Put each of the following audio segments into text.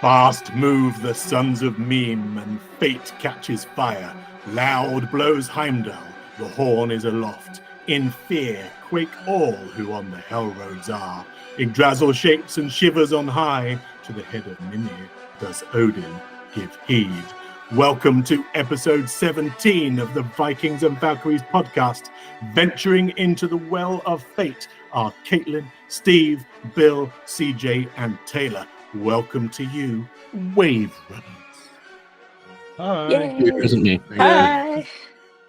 Fast move the sons of Mím, and fate catches fire. Loud blows Heimdall, the horn is aloft. In fear quake all who on the hel-roads are. Yggdrasil shakes and shivers on high. To the head of Mimir does Odin give heed. Welcome to episode 17 of the Vikings and Valkyries podcast. Venturing into the well of fate are Caitlin, Steve, Bill, CJ, and Taylor. Welcome to you, Wave Runners. Hi. Yay. Isn't me? Hi.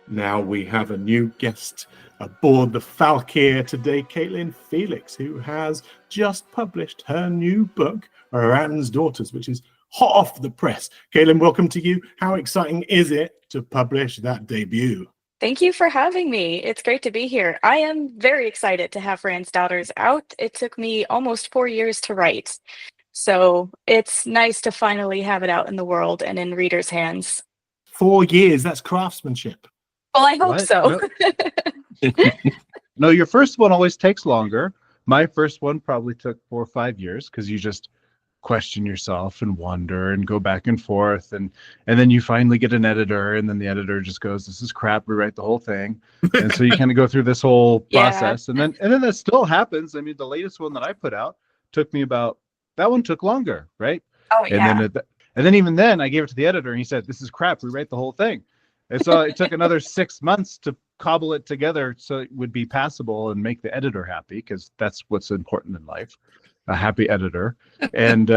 Now we have a new guest aboard the Valkyr today, Caitlin Felix, who has just published her new book, Rand's Daughters, which is hot off the press. Caitlin, welcome to you. How exciting is it to publish that debut? Thank you for having me. It's great to be here. I am very excited to have Rand's Daughters out. It took me almost 4 years to write. So it's nice to finally have it out in the world and in readers' hands. 4 years, that's craftsmanship. Well, I hope What? so. No, your first one always takes longer. My first one probably took 4 or 5 years because you just question yourself and wonder and go back and forth, and then you finally get an editor, and then the editor just goes, "This is crap, rewrite the whole thing." And so you kind of go through this whole process. And then that still happens. I mean, the latest one that I put out took me that one took longer, right? Oh, yeah. And then even then I gave it to the editor and he said, "This is crap, rewrite the whole thing." And so it took another 6 months to cobble it together so it would be passable and make the editor happy, because that's what's important in life, a happy editor. And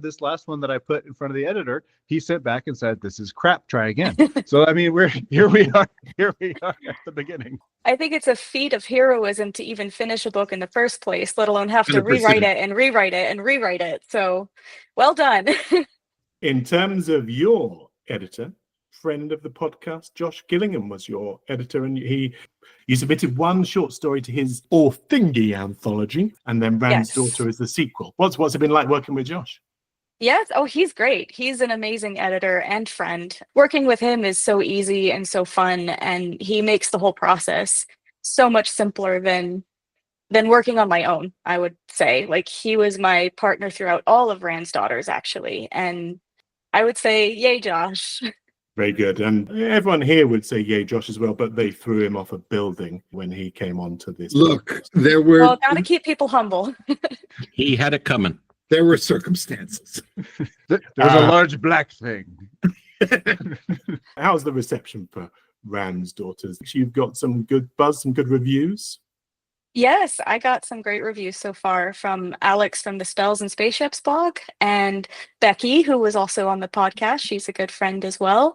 this last one that I put in front of the editor, he sent back and said, "This is crap, try again." So I mean, here we are at the beginning. I think it's a feat of heroism to even finish a book in the first place, let alone have to 100%. rewrite it and rewrite it and rewrite it. So well done. In terms of your editor, friend of the podcast, Josh Gillingham was your editor, and you submitted one short story to his Or Thingy anthology, and then Rand's Daughter is the sequel. What's it been like working with Josh? Yes. Oh, he's great. He's an amazing editor and friend. Working with him is so easy and so fun, and he makes the whole process so much simpler than working on my own, I would say. Like, he was my partner throughout all of Rand's Daughters, actually, and I would say, yay, Josh. Very good. And everyone here would say yay, Josh, as well, but they threw him off a building when he came onto this. Look, there were... Well, gotta keep people humble. He had it coming. There were circumstances. There's a large black thing. How's the reception for Rand's Daughters? You've got some good buzz, some good reviews? Yes, I got some great reviews so far from Alex from the Spells and Spaceships blog, and Becky, who was also on the podcast. She's a good friend as well.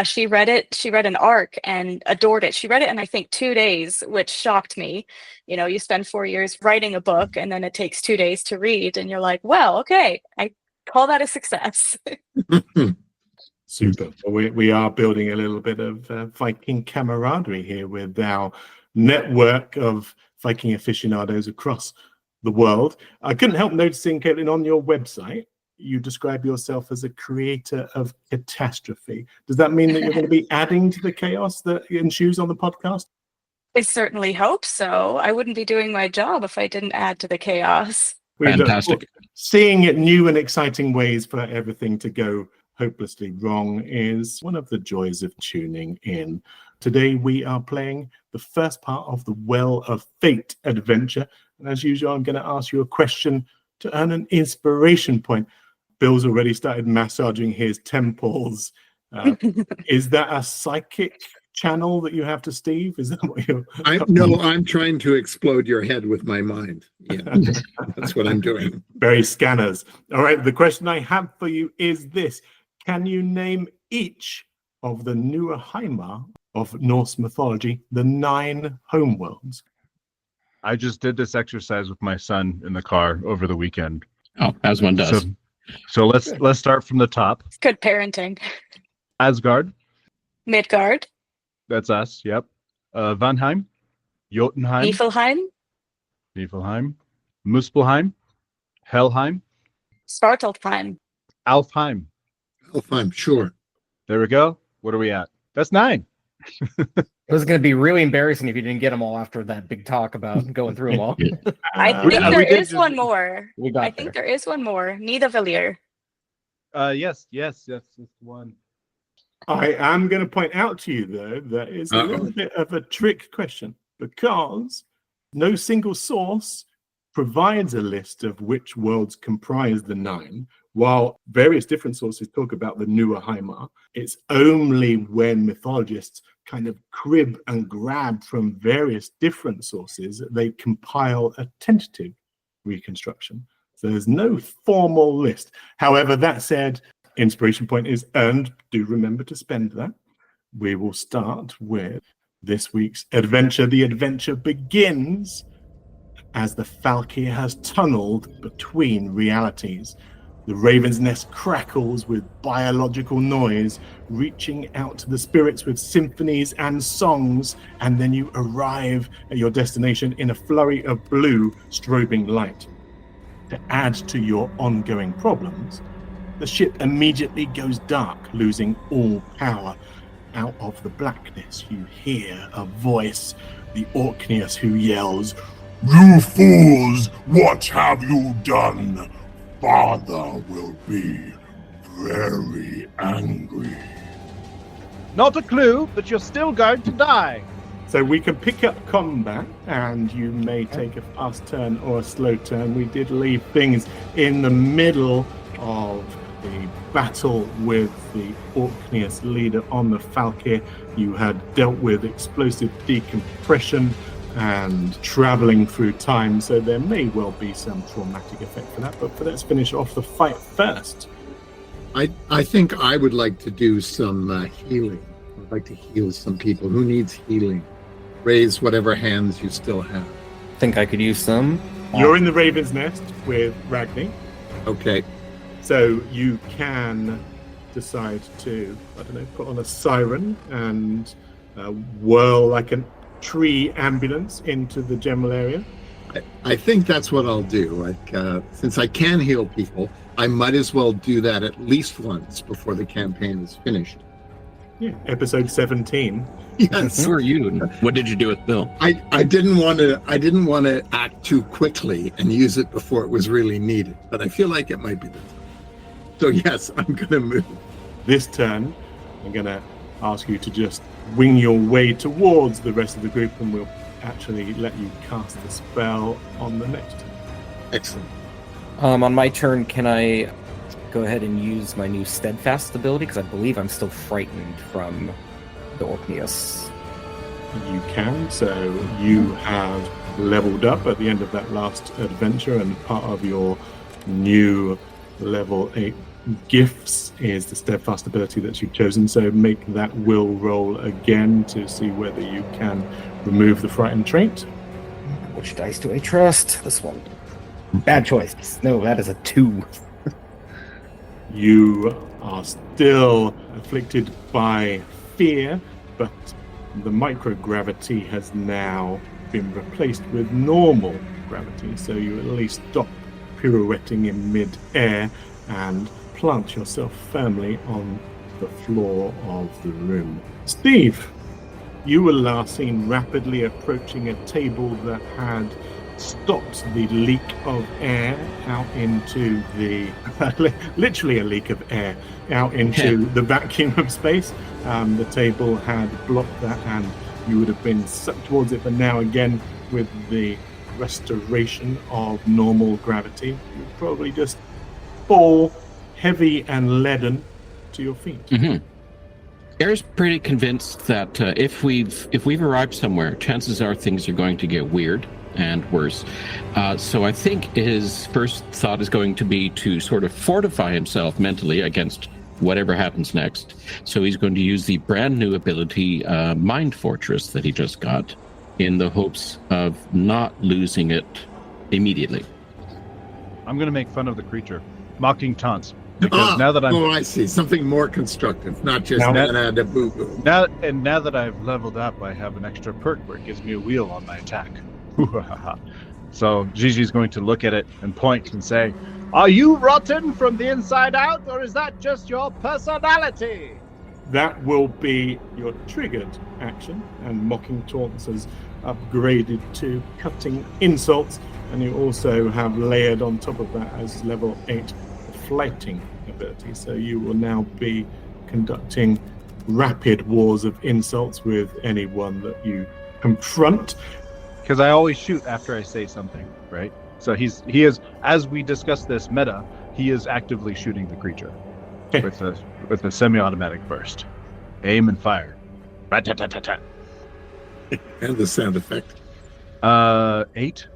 She read it. She read an arc and adored it. She read it in, I think, 2 days, which shocked me. You know, you spend 4 years writing a book and then it takes 2 days to read, and you're like, well, okay, I call that a success. Super. We are building a little bit of Viking camaraderie here with our network of Viking aficionados across the world. I couldn't help noticing, Caitlin, on your website, you describe yourself as a creator of catastrophe. Does that mean that you're going to be adding to the chaos that ensues on the podcast? I certainly hope so. I wouldn't be doing my job if I didn't add to the chaos. Fantastic. Seeing it new and exciting ways for everything to go hopelessly wrong is one of the joys of tuning in. Today we are playing the first part of the Well of Fate adventure. And as usual, I'm going to ask you a question to earn an inspiration point. Bill's already started massaging his temples. Is that a psychic channel that you have to Steve? Is that what you're... I'm trying to explode your head with my mind. Yeah, that's what I'm doing. Very scanners. All right, the question I have for you is this. Can you name each of the Nuaheima of Norse mythology, the 9 homeworlds? I just did this exercise with my son in the car over the weekend. Oh, as one does. So let's start from the top. It's good parenting. Asgard, Midgard, that's us. Yep. Vanheim, Jotunheim, Niflheim, Muspelheim, Helheim, Svartalfheim. Alfheim. I'm sure. There we go. What are we at? That's 9. It was going to be really embarrassing if you didn't get them all after that big talk about going through them all. I think there is one more. We got I think there is one more. Nidavellir. Yes, it's one. I am going to point out to you, though, that it's a little bit of a trick question because no single source provides a list of which worlds comprise the 9. While various different sources talk about the newer Haimar, it's only when mythologists kind of crib and grab from various different sources that they compile a tentative reconstruction. So there's no formal list. However, that said, inspiration point is earned. Do remember to spend that. We will start with this week's adventure. The adventure begins as the Falkir has tunneled between realities. The Raven's Nest crackles with biological noise, reaching out to the spirits with symphonies and songs, and then you arrive at your destination in a flurry of blue strobing light. To add to your ongoing problems, the ship immediately goes dark, losing all power. Out of the blackness, you hear a voice, the Orkneys, who yells, "You fools, what have you done? Father will be very angry." Not a clue, but you're still going to die. So we can pick up combat, and you may take a fast turn or a slow turn. We did leave things in the middle of the battle with the Orkneys leader on the Falkir. You had dealt with explosive decompression and traveling through time, so there may well be some traumatic effect for that. But let's finish off the fight first. I think I would like to do some healing. I'd like to heal some people. Who needs healing? Raise whatever hands you still have. Think I could use some. You're in the Raven's Nest with Ragni, Okay. so you can decide to, I don't know, put on a siren and whirl like a tree ambulance into the general area. I think that's what I'll do. Like, since I can heal people, I might as well do that at least once before the campaign is finished. Yeah, episode 17. Yes. Who are you? What did you do with Bill? I didn't want to act too quickly and use it before it was really needed, but I feel like it might be the time. So yes, I'm going to move. This turn, I'm going to ask you to just wing your way towards the rest of the group, and we'll actually let you cast the spell on the next turn. Excellent. On my turn, can I go ahead and use my new steadfast ability? Because I believe I'm still frightened from the Orkneys. You can, so you have leveled up at the end of that last adventure, and part of your new level 8 gifts is the steadfast ability that you've chosen. So make that will roll again to see whether you can remove the frightened trait. Which dice do I trust? This one. Bad choice. No, that is a 2. You are still afflicted by fear, but the microgravity has now been replaced with normal gravity, so you at least stop pirouetting in mid-air and plant yourself firmly on the floor of the room. Steve, you were last seen rapidly approaching a table that had stopped the leak of air out into the literally a leak of air out into the vacuum of space. The table had blocked that, and you would have been sucked towards it, but now again with the restoration of normal gravity, you would probably just fall heavy and leaden to your feet. Mm-hmm. Air's pretty convinced that if we've arrived somewhere, chances are things are going to get weird and worse. So I think his first thought is going to be to sort of fortify himself mentally against whatever happens next. So he's going to use the brand new ability, Mind Fortress, that he just got, in the hopes of not losing it immediately. I'm going to make fun of the creature. Mocking taunts. Because now that I see. Something more constructive, not just now boo-boo. now that I've leveled up, I have an extra perk where it gives me a wheel on my attack. So Gigi's going to look at it and point and say, "Are you rotten from the inside out, or is that just your personality?" That will be your triggered action, and Mocking Taunts has upgraded to Cutting Insults, and you also have layered on top of that as level 8 Flighting ability. So you will now be conducting rapid wars of insults with anyone that you confront. Because I always shoot after I say something, right? So he is, as we discuss this meta, he is actively shooting the creature with a semi-automatic burst. Aim and fire. Rat-tat-tat-tat-tat. And the sound effect. 8.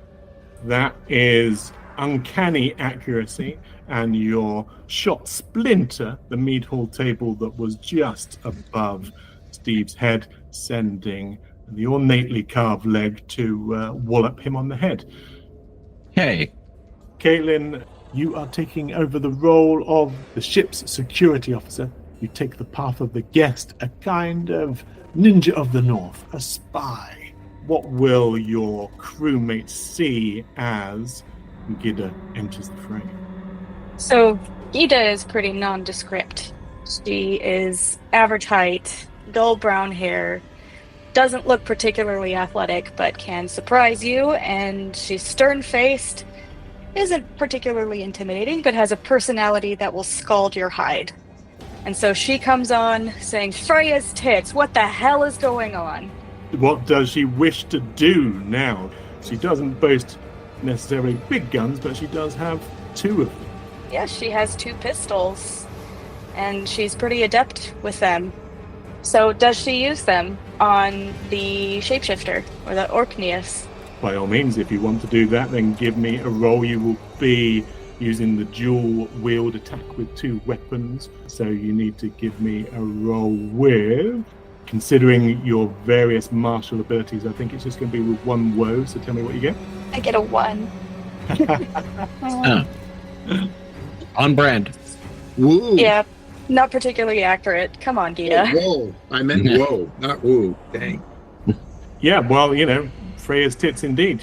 That is uncanny accuracy, and your shot splinter the mead hall table that was just above Steve's head, sending the ornately carved leg to wallop him on the head. Hey. Caitlin, you are taking over the role of the ship's security officer. You take the path of the guest, a kind of ninja of the north, a spy. What will your crewmates see as Gida enters the fray? So Gida is pretty nondescript. She is average height, dull brown hair, doesn't look particularly athletic, but can surprise you, and she's stern-faced, isn't particularly intimidating, but has a personality that will scald your hide. And so she comes on saying, "Freya's tits, what the hell is going on?" What does she wish to do now? She doesn't boast necessarily big guns, but she does have 2 of them. Yes, she has 2 pistols, and she's pretty adept with them. So does she use them on the shapeshifter, or the Orkneys? By all means, if you want to do that, then give me a roll. You will be using the dual wield attack with 2 weapons. So you need to give me a roll with, considering your various martial abilities, I think it's just going to be with 1 woe. So tell me what you get. I get a 1. On brand. Woo. Yeah, not particularly accurate. Come on, Gita. Whoa. I meant whoa, not woo. Dang. Yeah, well, Freya's tits indeed.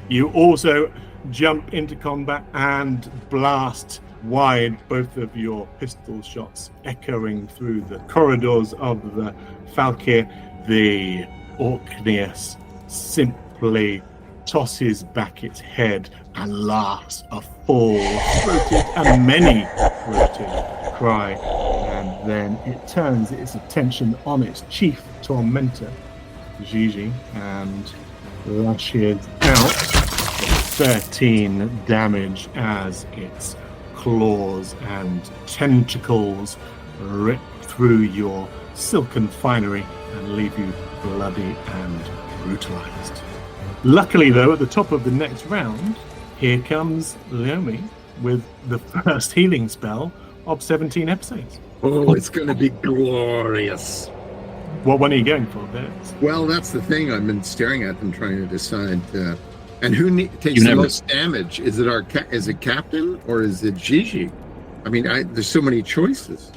You also jump into combat and blast wide, both of your pistol shots echoing through the corridors of the Falkir. The Orkneys simply tosses back its head and laughs a full-throated and many-throated cry, and then it turns its attention on its chief tormentor, Gigi, and lashes out 13 damage as its claws and tentacles rip through your silken finery and leave you bloody and brutalized. Luckily, though, at the top of the next round, here comes Leomi with the first healing spell of 17 episodes. Oh, it's going to be glorious. What one are you going for, Bears? Well, that's the thing. I've been staring at them trying to decide. And who takes the most damage? Is it is it Captain or is it Gigi? I mean, there's so many choices.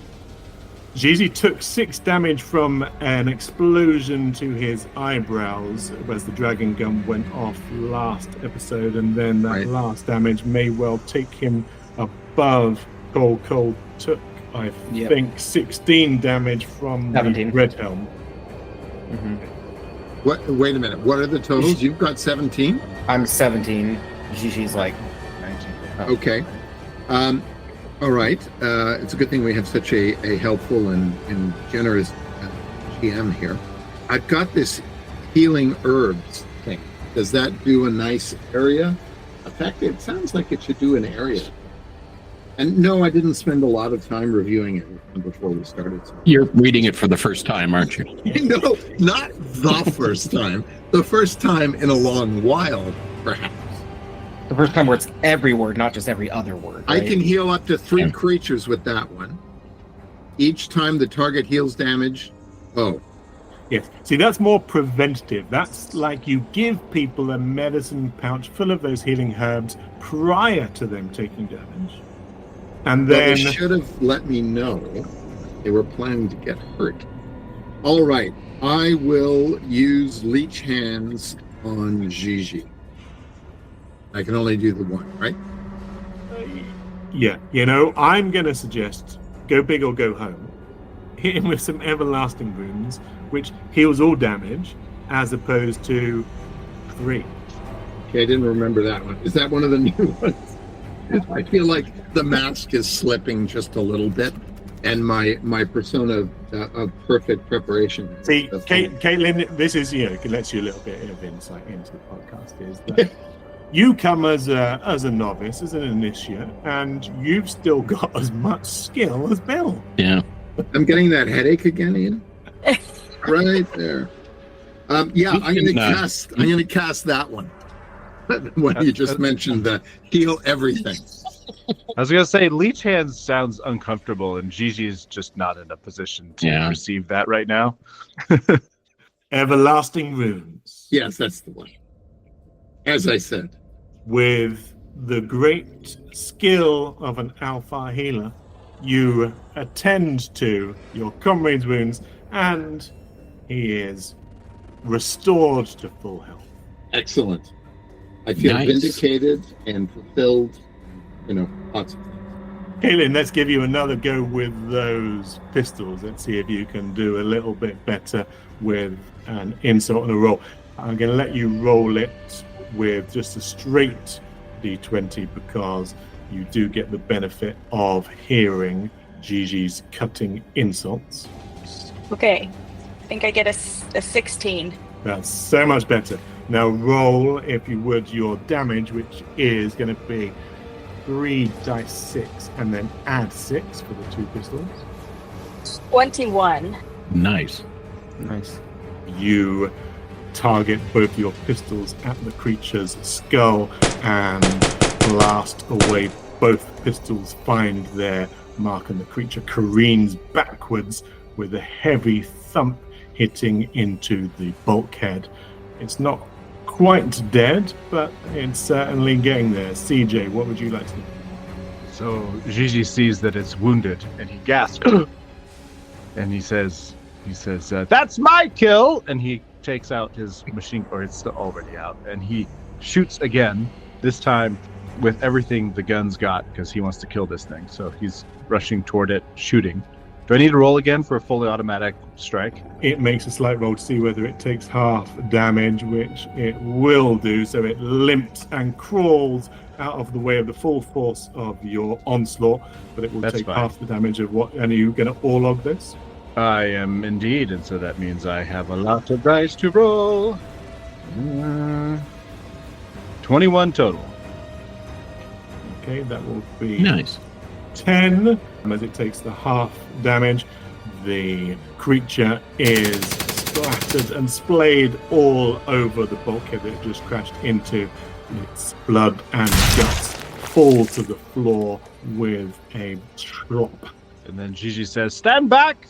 Gigi took 6 damage from an explosion to his eyebrows as the dragon gun went off last episode, and then that last damage may well take him above Cole took, I think, 16 damage from 17. The Red Helm. Mm-hmm. What? Wait a minute. What are the totals? You've got 17? I'm 17. Gigi's like 19. Oh. Okay. All right. It's a good thing we have such a helpful and generous GM here. I've got this healing herbs thing. Does that do a nice area? In fact, it sounds like it should do an area. And no, I didn't spend a lot of time reviewing it before we started. You're reading it for the first time, aren't you? No, not the first time. The first time in a long while, perhaps. The first time where it's every word, not just every other word. Right? I can heal up to 3 creatures with that one. Each time the target heals damage. Oh. Yes. See, that's more preventative. That's like you give people a medicine pouch full of those healing herbs prior to them taking damage. And then... They should have let me know they were planning to get hurt. All right. I will use Leech Hands on Gigi. I can only do the 1, right? Yeah. I'm going to suggest go big or go home. Hit him with some everlasting wounds, which heals all damage, as opposed to 3. Okay, I didn't remember that one. Is that one of the new ones? I feel like the mask is slipping just a little bit, and my persona of perfect preparation. See, Caitlin, this is, it lets you a little bit of insight into the podcast, is that you come as a novice, as an initiate, and you've still got as much skill as Bill. Yeah. I'm getting that headache again, Ian. Right there. I'm gonna cast that one. When you just mentioned the heal everything. I was gonna say Leech Hands sounds uncomfortable, and Gigi's just not in a position to receive that right now. Everlasting Runes. Yes, that's the one. As I said. With the great skill of an Alpha healer, you attend to your comrade's wounds, and he is restored to full health. Excellent. I feel vindicated and fulfilled, lots of things. Kaylin, let's give you another go with those pistols. Let's see if you can do a little bit better with an insult and a roll. I'm going to let you roll it with just a straight d20 because you do get the benefit of hearing Gigi's cutting insults. Okay. I think I get a 16. That's so much better. Now roll, if you would, your damage, which is going to be 3 dice 6, and then add 6 for the 2 pistols. 21. Nice. You target both your pistols at the creature's skull and blast away. Both pistols find their mark, and the creature careens backwards with a heavy thump hitting into the bulkhead. It's not quite dead, but it's certainly getting there. CJ, what would you like to do? So Gigi sees that it's wounded, and he gasps, and he says, "That's my kill!" And he takes out his machine, or it's already out, and he shoots again. This time with everything the gun's got, because he wants to kill this thing. So he's rushing toward it, shooting. Do I need to roll again for a fully automatic strike? It makes a slight roll to see whether it takes half damage, which it will do. So it limps and crawls out of the way of the full force of your onslaught, but it will take half the damage of what. And are you going to all log this? I am indeed, and so that means I have a lot of dice to roll. 21 total. Okay, that will be Nice. 10. As it takes the half damage, the creature is splattered and splayed all over the bulkhead that it just crashed into. Its blood and guts fall to the floor with a drop. And then Gigi says, stand back!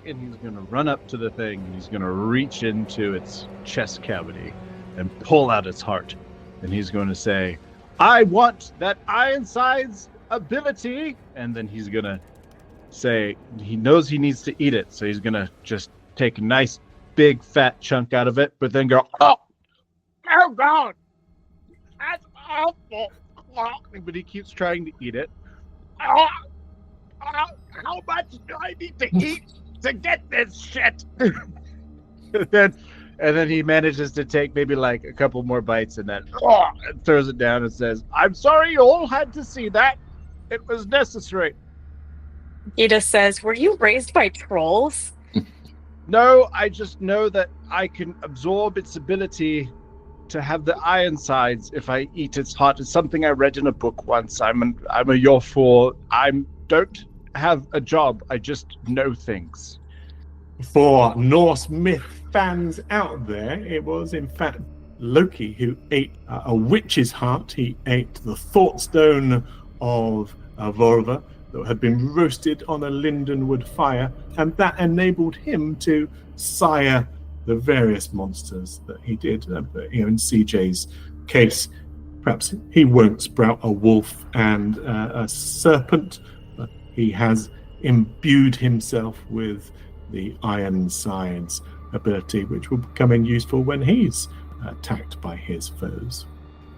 And he's going to run up to the thing, and he's going to reach into its chest cavity and pull out its heart. And he's going to say, I want that Ironside's ability. And then he's going to say, he knows he needs to eat it, so he's going to just take a nice big fat chunk out of it, but then go, oh God, that's awful. But he keeps trying to eat it. How much do I need to eat to get this shit? and then he manages to take maybe like a couple more bites, and then and throws it down and says, I'm sorry you all had to see that. It was necessary. He just says, were you raised by trolls? No, I just know that I can absorb its ability to have the Ironsides if I eat its heart. It's something I read in a book once. I'm a Yorfor. Don't have a job. I just know things. For Norse myth fans out there, it was in fact Loki who ate a witch's heart. He ate the thought stone of Vorva that had been roasted on a lindenwood fire, and that enabled him to sire the various monsters that he did. But in CJ's case, perhaps he won't sprout a wolf and a serpent, but he has imbued himself with the Ironsides ability, which will become useful when he's attacked by his foes.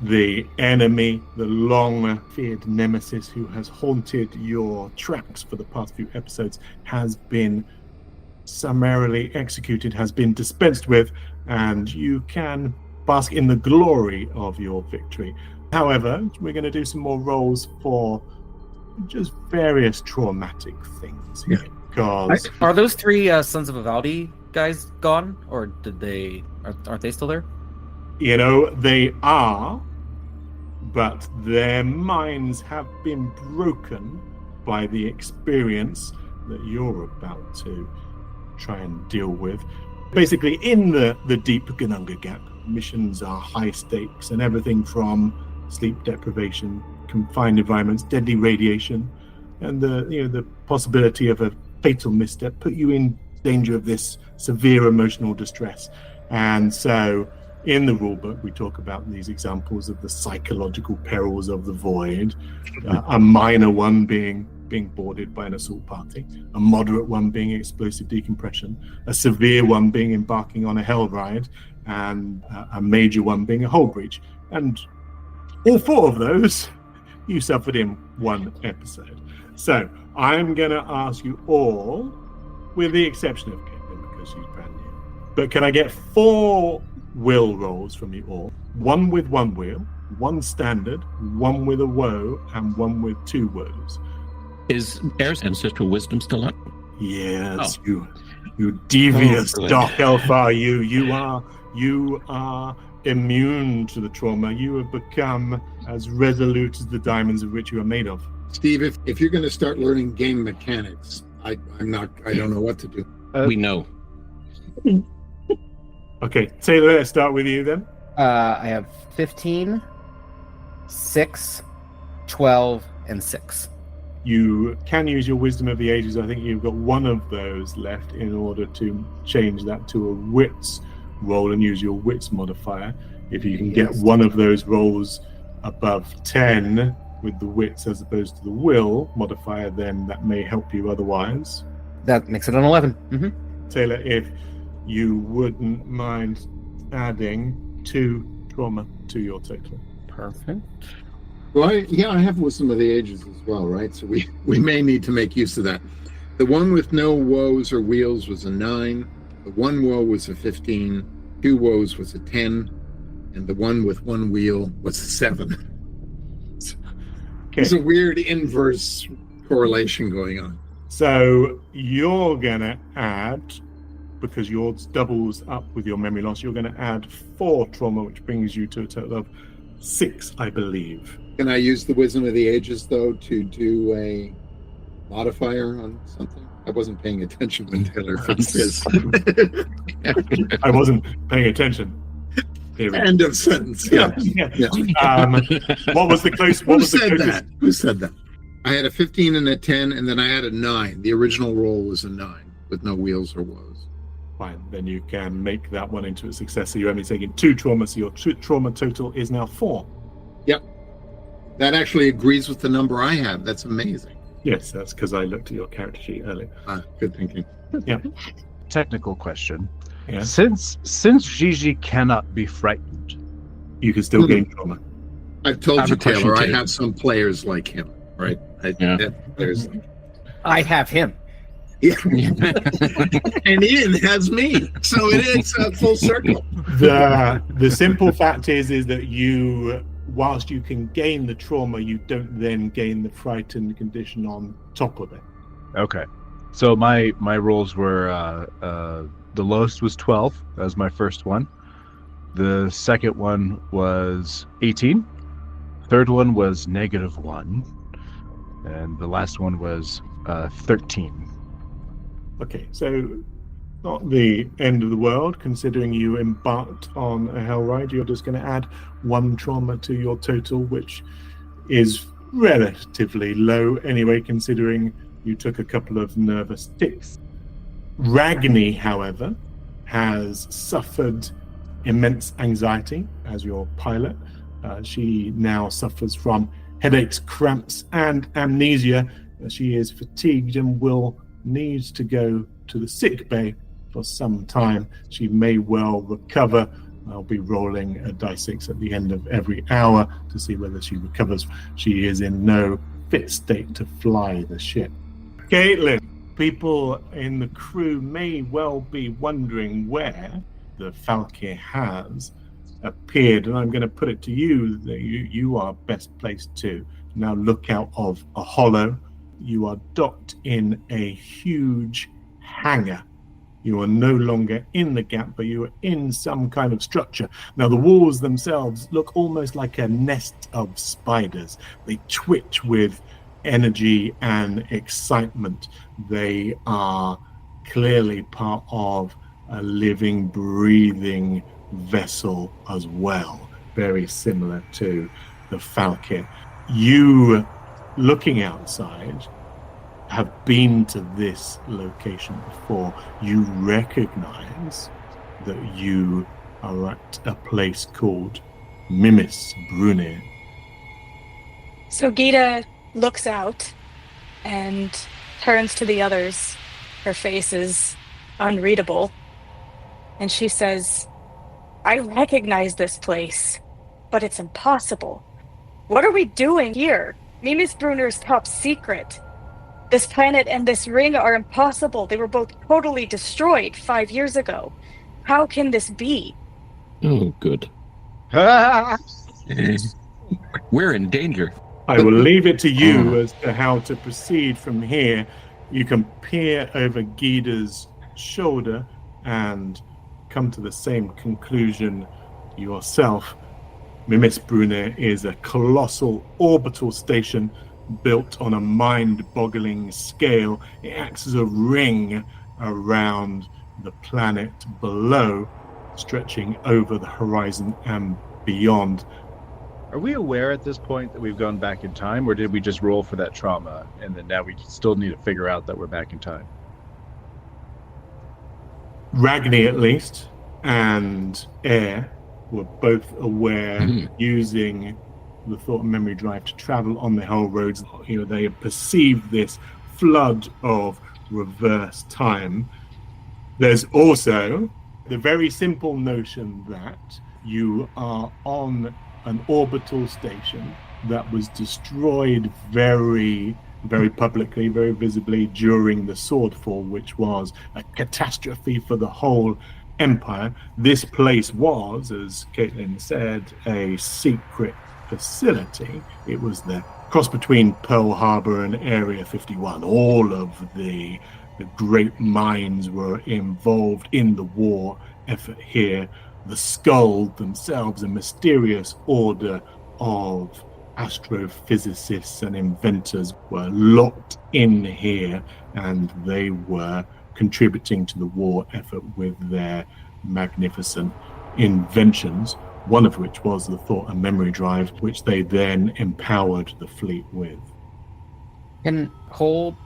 The enemy, the long-feared nemesis who has haunted your tracks for the past few episodes, has been summarily executed, has been dispensed with, and you can bask in the glory of your victory. However, we're going to do some more rolls for just various traumatic things here. Because Are those three Sons of Vivaldi guys gone, or aren't they still there? They are, but their minds have been broken by the experience that you're about to try and deal with. Basically, in the deep Gununga Gap, missions are high stakes, and everything from sleep deprivation, confined environments, deadly radiation, and the possibility of a fatal misstep put you in danger of this severe emotional distress. And so in the rulebook, we talk about these examples of the psychological perils of the void, a minor one being boarded by an assault party, a moderate one being explosive decompression, a severe one being embarking on a hell ride, and a major one being a hull breach. And all four of those you suffered in one episode. So I'm going to ask you all, with the exception of Caitlin, because she's brand new, but can I get 4 will rolls from you all? 1 with 1 wheel, 1 standard, 1 with a woe, and 1 with 2 woes. Is Air's ancestral wisdom still up? Yes, you devious dark elf are you. You are immune to the trauma. You have become as resolute as the diamonds of which you are made of. Steve, if you're going to start learning game mechanics, I don't know what to do. We know. Okay, Taylor, let's start with you then. I have 15, 6, 12, and 6. You can use your Wisdom of the Ages. I think you've got 1 of those left in order to change that to a Wits roll and use your Wits modifier. If you can get 1 of those rolls above 10 with the Wits as opposed to the Will modifier, then that may help you otherwise. That makes it an 11. Mm-hmm. Taylor, if you wouldn't mind adding 2 trauma to your total. Perfect. Well, I have Wisdom of the Ages as well, right? So we may need to make use of that. The one with no woes or wheels was a 9. The 1 woe was a 15. 2 woes was a 10. And the one with 1 wheel was a 7. Okay. There's a weird inverse correlation going on. So you're going to add, because yours doubles up with your memory loss, you're going to add 4 trauma, which brings you to a total of 6, I believe. Can I use the Wisdom of the Ages, though, to do a modifier on something? I wasn't paying attention when Taylor fixed this. I wasn't paying attention. End of sentence. Yeah. What was the close? Who said that? Who said that? I had a 15 and a 10, and then I had a 9. The original roll was a 9 with no wheels or woes. Fine. Then you can make that one into a success. So you're only taking 2 trauma. So your trauma total is now 4. Yep. That actually agrees with the number I have. That's amazing. Yes, that's because I looked at your character sheet earlier. Good thinking. Yeah. Technical question. Yeah. Since Gigi cannot be frightened, You can still gain trauma. I've told you, Taylor, I too. have some players like him, right? I have him. Yeah. And Ian has me. So it is a full circle. The simple fact is that you, whilst you can gain the trauma, you don't then gain the frightened condition on top of it. okay. So my rolls were the lowest was 12. That was my first one. The second one was 18. Third one was -1, and the last one was 13. Okay, so not the end of the world, considering you embarked on a hell ride. You're just going to add 1 trauma to your total, which is relatively low anyway, considering you took a couple of nervous ticks. Ragni, however, has suffered immense anxiety as your pilot. She now suffers from headaches, cramps, and amnesia. She is fatigued and will need to go to the sick bay for some time. She may well recover. I'll be rolling a die 6 at the end of every hour to see whether she recovers. She is in no fit state to fly the ship. Caitlin, people in the crew may well be wondering where the Falkir has appeared, and I'm going to put it to you that you are best placed to now look out of a hollow. You are docked in a huge hangar. You are no longer in the gap, but you are in some kind of structure. Now, the walls themselves look almost like a nest of spiders. They twitch with energy and excitement. They are clearly part of a living, breathing vessel as well, very similar to the Falcon. You, looking outside, have been to this location before. You recognize that you are at a place called Mímisbrunnr. So Gita looks out and turns to the others. Her face is unreadable. And she says, I recognize this place, but it's impossible. What are we doing here? Mímisbrunnr's top secret. This planet and this ring are impossible. They were both totally destroyed 5 years ago. How can this be? Oh, good. We're in danger. I will leave it to you as to how to proceed from here. You can peer over Gita's shoulder and come to the same conclusion yourself. Mímisbrunnr is a colossal orbital station built on a mind-boggling scale. It acts as a ring around the planet below, stretching over the horizon and beyond. Are we aware at this point that we've gone back in time, or did we just roll for that trauma and then now we still need to figure out that we're back in time? Ragni, at least, and Air were both aware, using the thought and memory drive to travel on the hel-roads. They perceived this flood of reverse time. There's also the very simple notion that you are on an orbital station that was destroyed very, very publicly, very visibly during the Swordfall, which was a catastrophe for the whole empire. This place was, as Caitlin said, a secret facility. It was the cross between Pearl Harbor and Area 51. All of the great minds were involved in the war effort here. The Skull themselves, a mysterious order of astrophysicists and inventors, were locked in here, and they were contributing to the war effort with their magnificent inventions, one of which was the thought and memory drive, which they then empowered the fleet with. Can Cole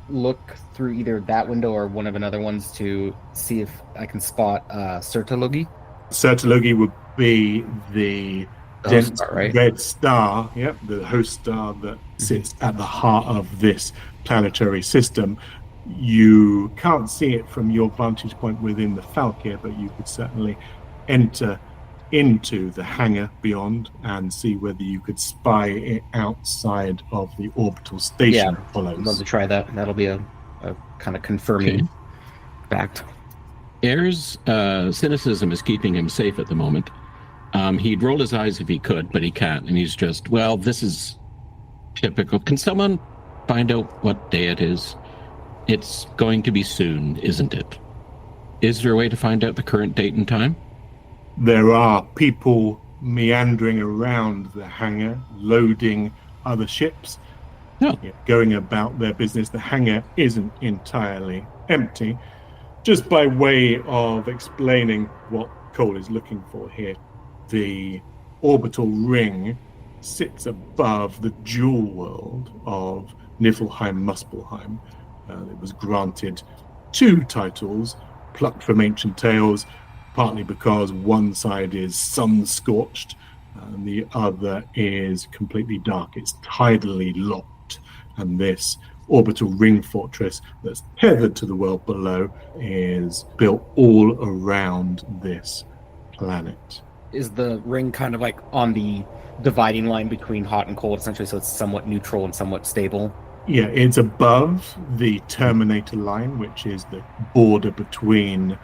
look through either that window or one of another ones to see if I can spot Sertologi? Sertologi would be the dense star, right? red star, the host star that sits at the heart of this planetary system. You can't see it from your vantage point within the Falcon, but you could certainly enter into the hangar beyond and see whether you could spy it outside of the orbital station. Yeah, I'd love to try that. That'll be a kind of confirming fact. Air's cynicism is keeping him safe at the moment. He'd roll his eyes if he could, but he can't. And he's just, well, this is typical. Can someone find out what day it is? It's going to be soon, isn't it? Is there a way to find out the current date and time? There are people meandering around the hangar, loading other ships, going about their business. The hangar isn't entirely empty. Just by way of explaining what Cole is looking for here, the orbital ring sits above the jewel world of Niflheim-Muspelheim. It was granted 2 titles, plucked from ancient tales, partly because one side is sun-scorched and the other is completely dark. It's tidally locked, and this orbital ring fortress that's tethered to the world below is built all around this planet. Is the ring kind of like on the dividing line between hot and cold, essentially, so it's somewhat neutral and somewhat stable? Yeah, it's above the Terminator line, which is the border between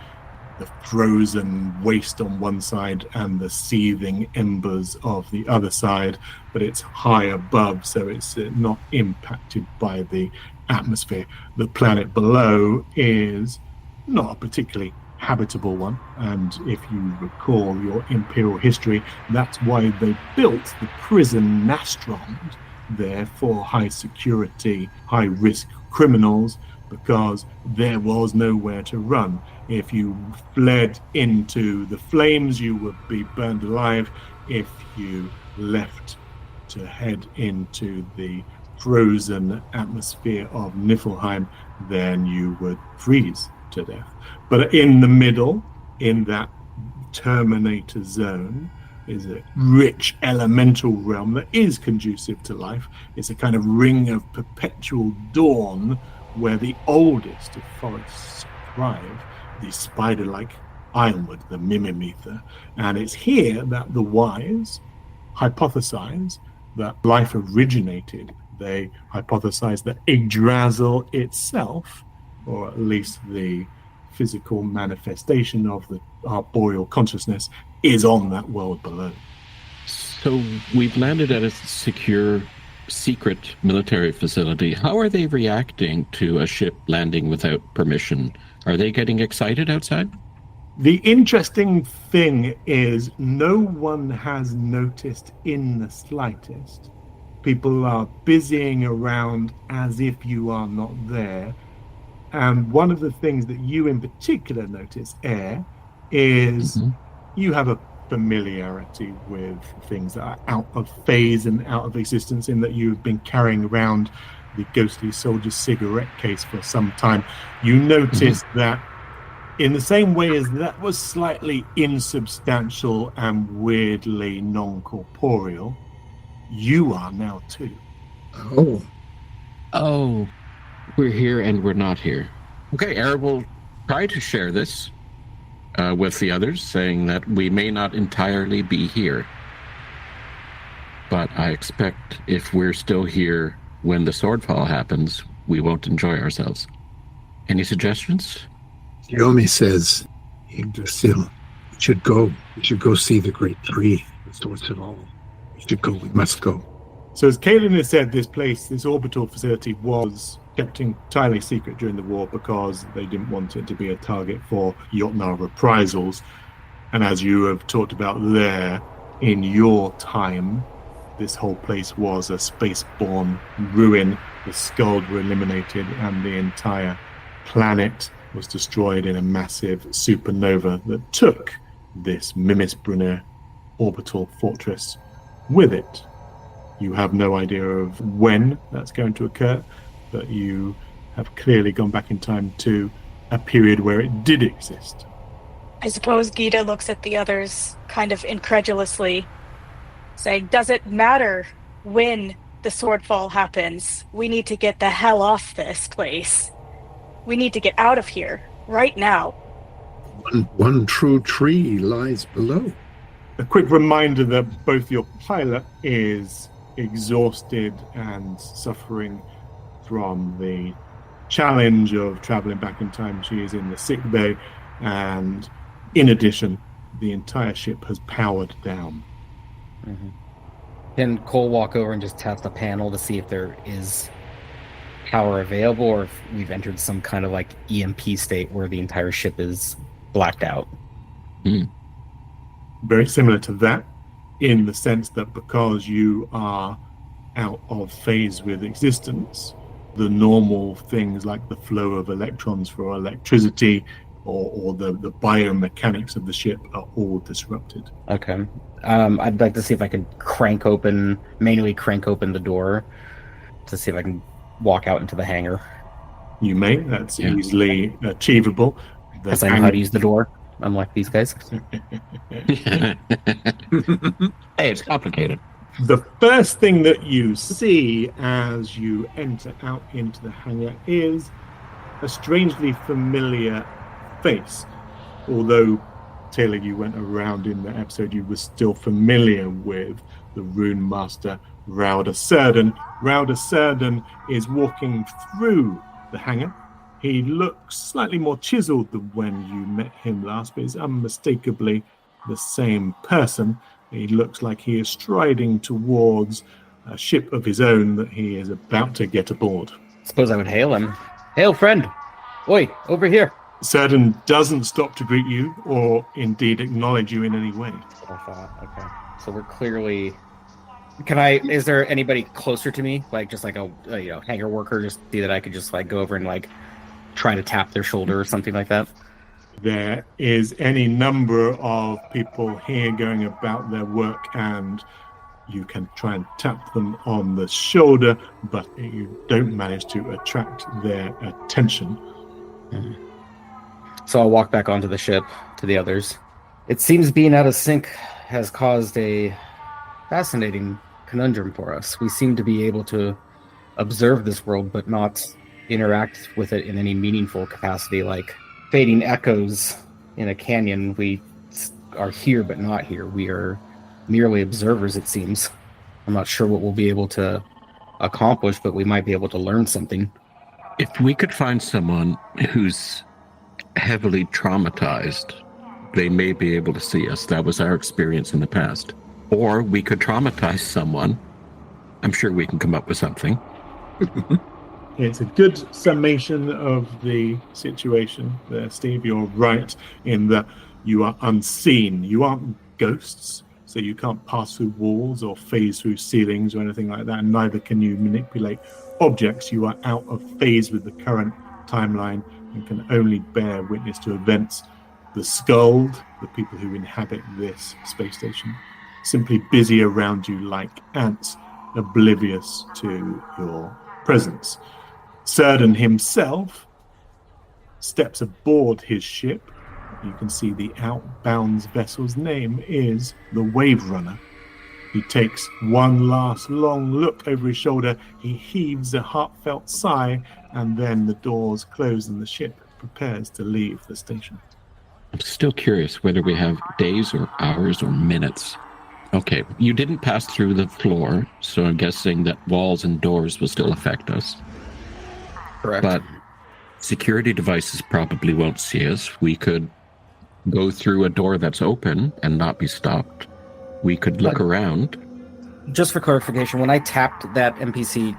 the frozen waste on one side and the seething embers of the other side, but it's high above, so it's not impacted by the atmosphere. The planet below is not a particularly habitable one, and if you recall your Imperial history, that's why they built the prison Nastrond there for high security, high risk criminals, because there was nowhere to run. If you fled into the flames, you would be burned alive. If you left to head into the frozen atmosphere of Niflheim, then you would freeze to death. But in the middle, in that Terminator zone, is a rich elemental realm that is conducive to life. It's a kind of ring of perpetual dawn where the oldest of forests thrive, the spider-like ironwood, the Mímisbrunnr. And it's here that the wise hypothesize that life originated. They hypothesize that Yggdrasil itself, or at least the physical manifestation of the arboreal consciousness, is on that world below. So we've landed at a secure, secret military facility. How are they reacting to a ship landing without permission? Are they getting excited outside? The interesting thing is no one has noticed in the slightest. People are busying around as if you are not there. And one of the things that you in particular notice, Air, is you have a familiarity with things that are out of phase and out of existence, in that you've been carrying around the ghostly soldier's cigarette case for some time. You notice that in the same way as that was slightly insubstantial and weirdly non-corporeal, you are now too. Oh, we're here and we're not here. Okay, Air will try to share this with the others, saying that we may not entirely be here. But I expect if we're still here when the swordfall happens, we won't enjoy ourselves. Any suggestions? Yomi says, Yggdrasil, we should go. We should go see the great tree that sorts it all. We should go. We must go. So as Kaelin has said, this orbital facility was kept entirely secret during the war because they didn't want it to be a target for Jotnar reprisals. And as you have talked about there, in your time, this whole place was a space-borne ruin. The Skald were eliminated and the entire planet was destroyed in a massive supernova that took this Mímisbrunnr orbital fortress with it. You have no idea of when that's going to occur, but you have clearly gone back in time to a period where it did exist. I suppose Gita looks at the others kind of incredulously, saying, does it matter when the swordfall happens? We need to get the hell off this place. We need to get out of here, right now. One true tree lies below. A quick reminder that both your pilot is exhausted and suffering from the challenge of traveling back in time. She is in the sick bay, and in addition, the entire ship has powered down. Can Cole walk over and just test the panel to see if there is power available, or if we've entered some kind of like EMP state where the entire ship is blacked out? Very similar to that, in the sense that because you are out of phase with existence, the normal things like the flow of electrons for electricity or the biomechanics of the ship are all disrupted. Okay. I'd like to see if I can manually crank open the door to see if I can walk out into the hangar. You may. That's easily achievable. Because I know how to use the door, unlike these guys. Hey, it's complicated. The first thing that you see as you enter out into the hangar is a strangely familiar face. Although, Taylor, you went around in the episode, you were still familiar with the Rune Master Rauda Serdan. Rauda Serdan is walking through the hangar He looks slightly more chiseled than when you met him last, but is unmistakably the same person. He looks like he is striding towards a ship of his own that he is about to get aboard. Suppose I would hail him. Hail, friend! Oi, over here! Certain doesn't stop to greet you or indeed acknowledge you in any way. That's what I thought. Okay. So we're clearly... Is there anybody closer to me? Like, just like a hangar worker, just see that I could just, like, go over and, like, try to tap their shoulder or something like that? There is any number of people here going about their work, and you can try and tap them on the shoulder, but you don't manage to attract their attention. Mm-hmm. So I'll walk back onto the ship to the others. It seems being out of sync has caused a fascinating conundrum for us. We seem to be able to observe this world, but not interact with it in any meaningful capacity, like fading echoes in a canyon. We are here, but not here. We are merely observers, it seems. I'm not sure what we'll be able to accomplish, but we might be able to learn something. If we could find someone who's heavily traumatized, they may be able to see us. That was our experience in the past. Or we could traumatize someone. I'm sure we can come up with something. It's a good summation of the situation there, Steve. You're right in that you are unseen. You aren't ghosts, so you can't pass through walls or phase through ceilings or anything like that, and neither can you manipulate objects. You are out of phase with the current timeline and can only bear witness to events. The Skuld, the people who inhabit this space station, simply busy around you like ants, oblivious to your presence. Certain himself steps aboard his ship. You can see the outbound vessel's name is the Wave Runner. He takes one last long look over his shoulder. He heaves a heartfelt sigh, and then the doors close and the ship prepares to leave the station. I'm still curious whether we have days or hours or minutes. Okay, you didn't pass through the floor, so I'm guessing that walls and doors will still affect us. Correct. But security devices probably won't see us. We could go through a door that's open and not be stopped. We could look around. Just for clarification, when I tapped that NPC,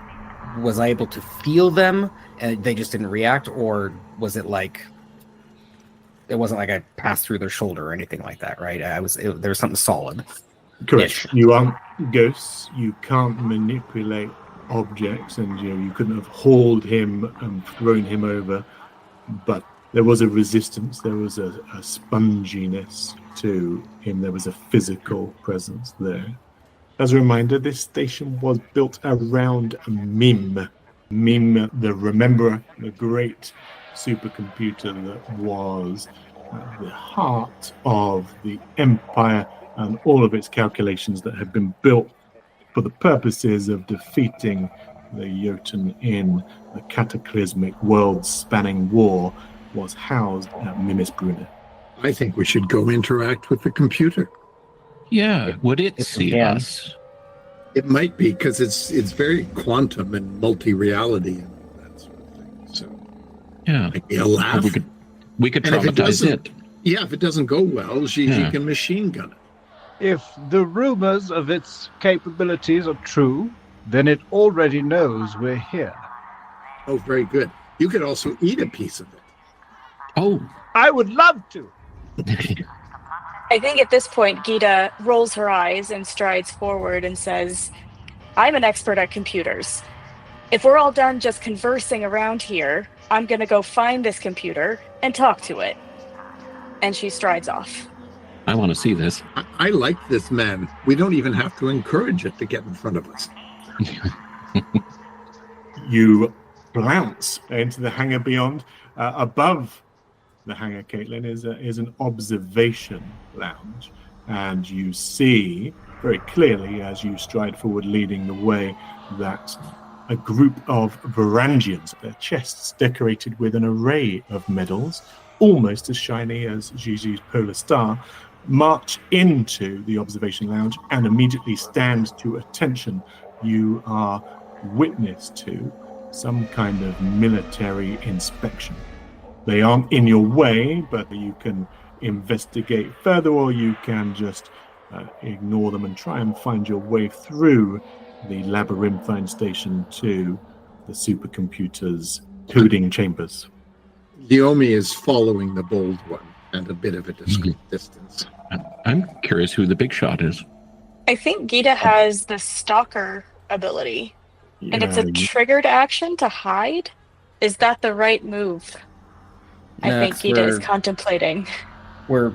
was I able to feel them and they just didn't react, or was it like it wasn't like I passed through their shoulder or anything like that, right? there was something solid. Correct. You aren't ghosts. You can't manipulate objects, and you couldn't have hauled him and thrown him over. But there was a resistance. There was a sponginess to him. There was a physical presence there. As a reminder, this station was built around Mim. Mim, the Rememberer, the great supercomputer that was at the heart of the Empire and all of its calculations that had been built for the purposes of defeating the Jotun in the cataclysmic world-spanning war, was housed at Mímisbrunnr. I think we should go interact with the computer. Yeah, would it If we see can. us? It might be, because it's very quantum and multi-reality and all that sort of thing. So Yeah. maybe a laugh. We could And if it traumatize doesn't- it. Yeah, if it doesn't go well, Gigi Yeah. can machine gun it. If the rumors of its capabilities are true, then it already knows we're here. Oh, very good. You could also eat a piece of it. Oh. I would love to. I think at this point, Gita rolls her eyes and strides forward and says, I'm an expert at computers. If we're all done just conversing around here, I'm going to go find this computer and talk to it. And she strides off. I want to see this. I like this man. We don't even have to encourage it to get in front of us. You glance into the hangar beyond. Above the hangar, Caitlin, is an observation lounge, and you see very clearly as you stride forward, leading the way, that a group of Varangians, their chests decorated with an array of medals, almost as shiny as Gigi's polar star, march into the observation lounge and immediately stand to attention. You are witness to some kind of military inspection. They aren't in your way, but you can investigate further, or you can just ignore them and try and find your way through the labyrinthine station to the supercomputer's coding chambers. Leomi is following the bold one at a bit of a discreet distance. I'm curious who the big shot is. I think Gita has the stalker ability, and it's a triggered action to hide. Is that the right move? I think Gita is contemplating. We're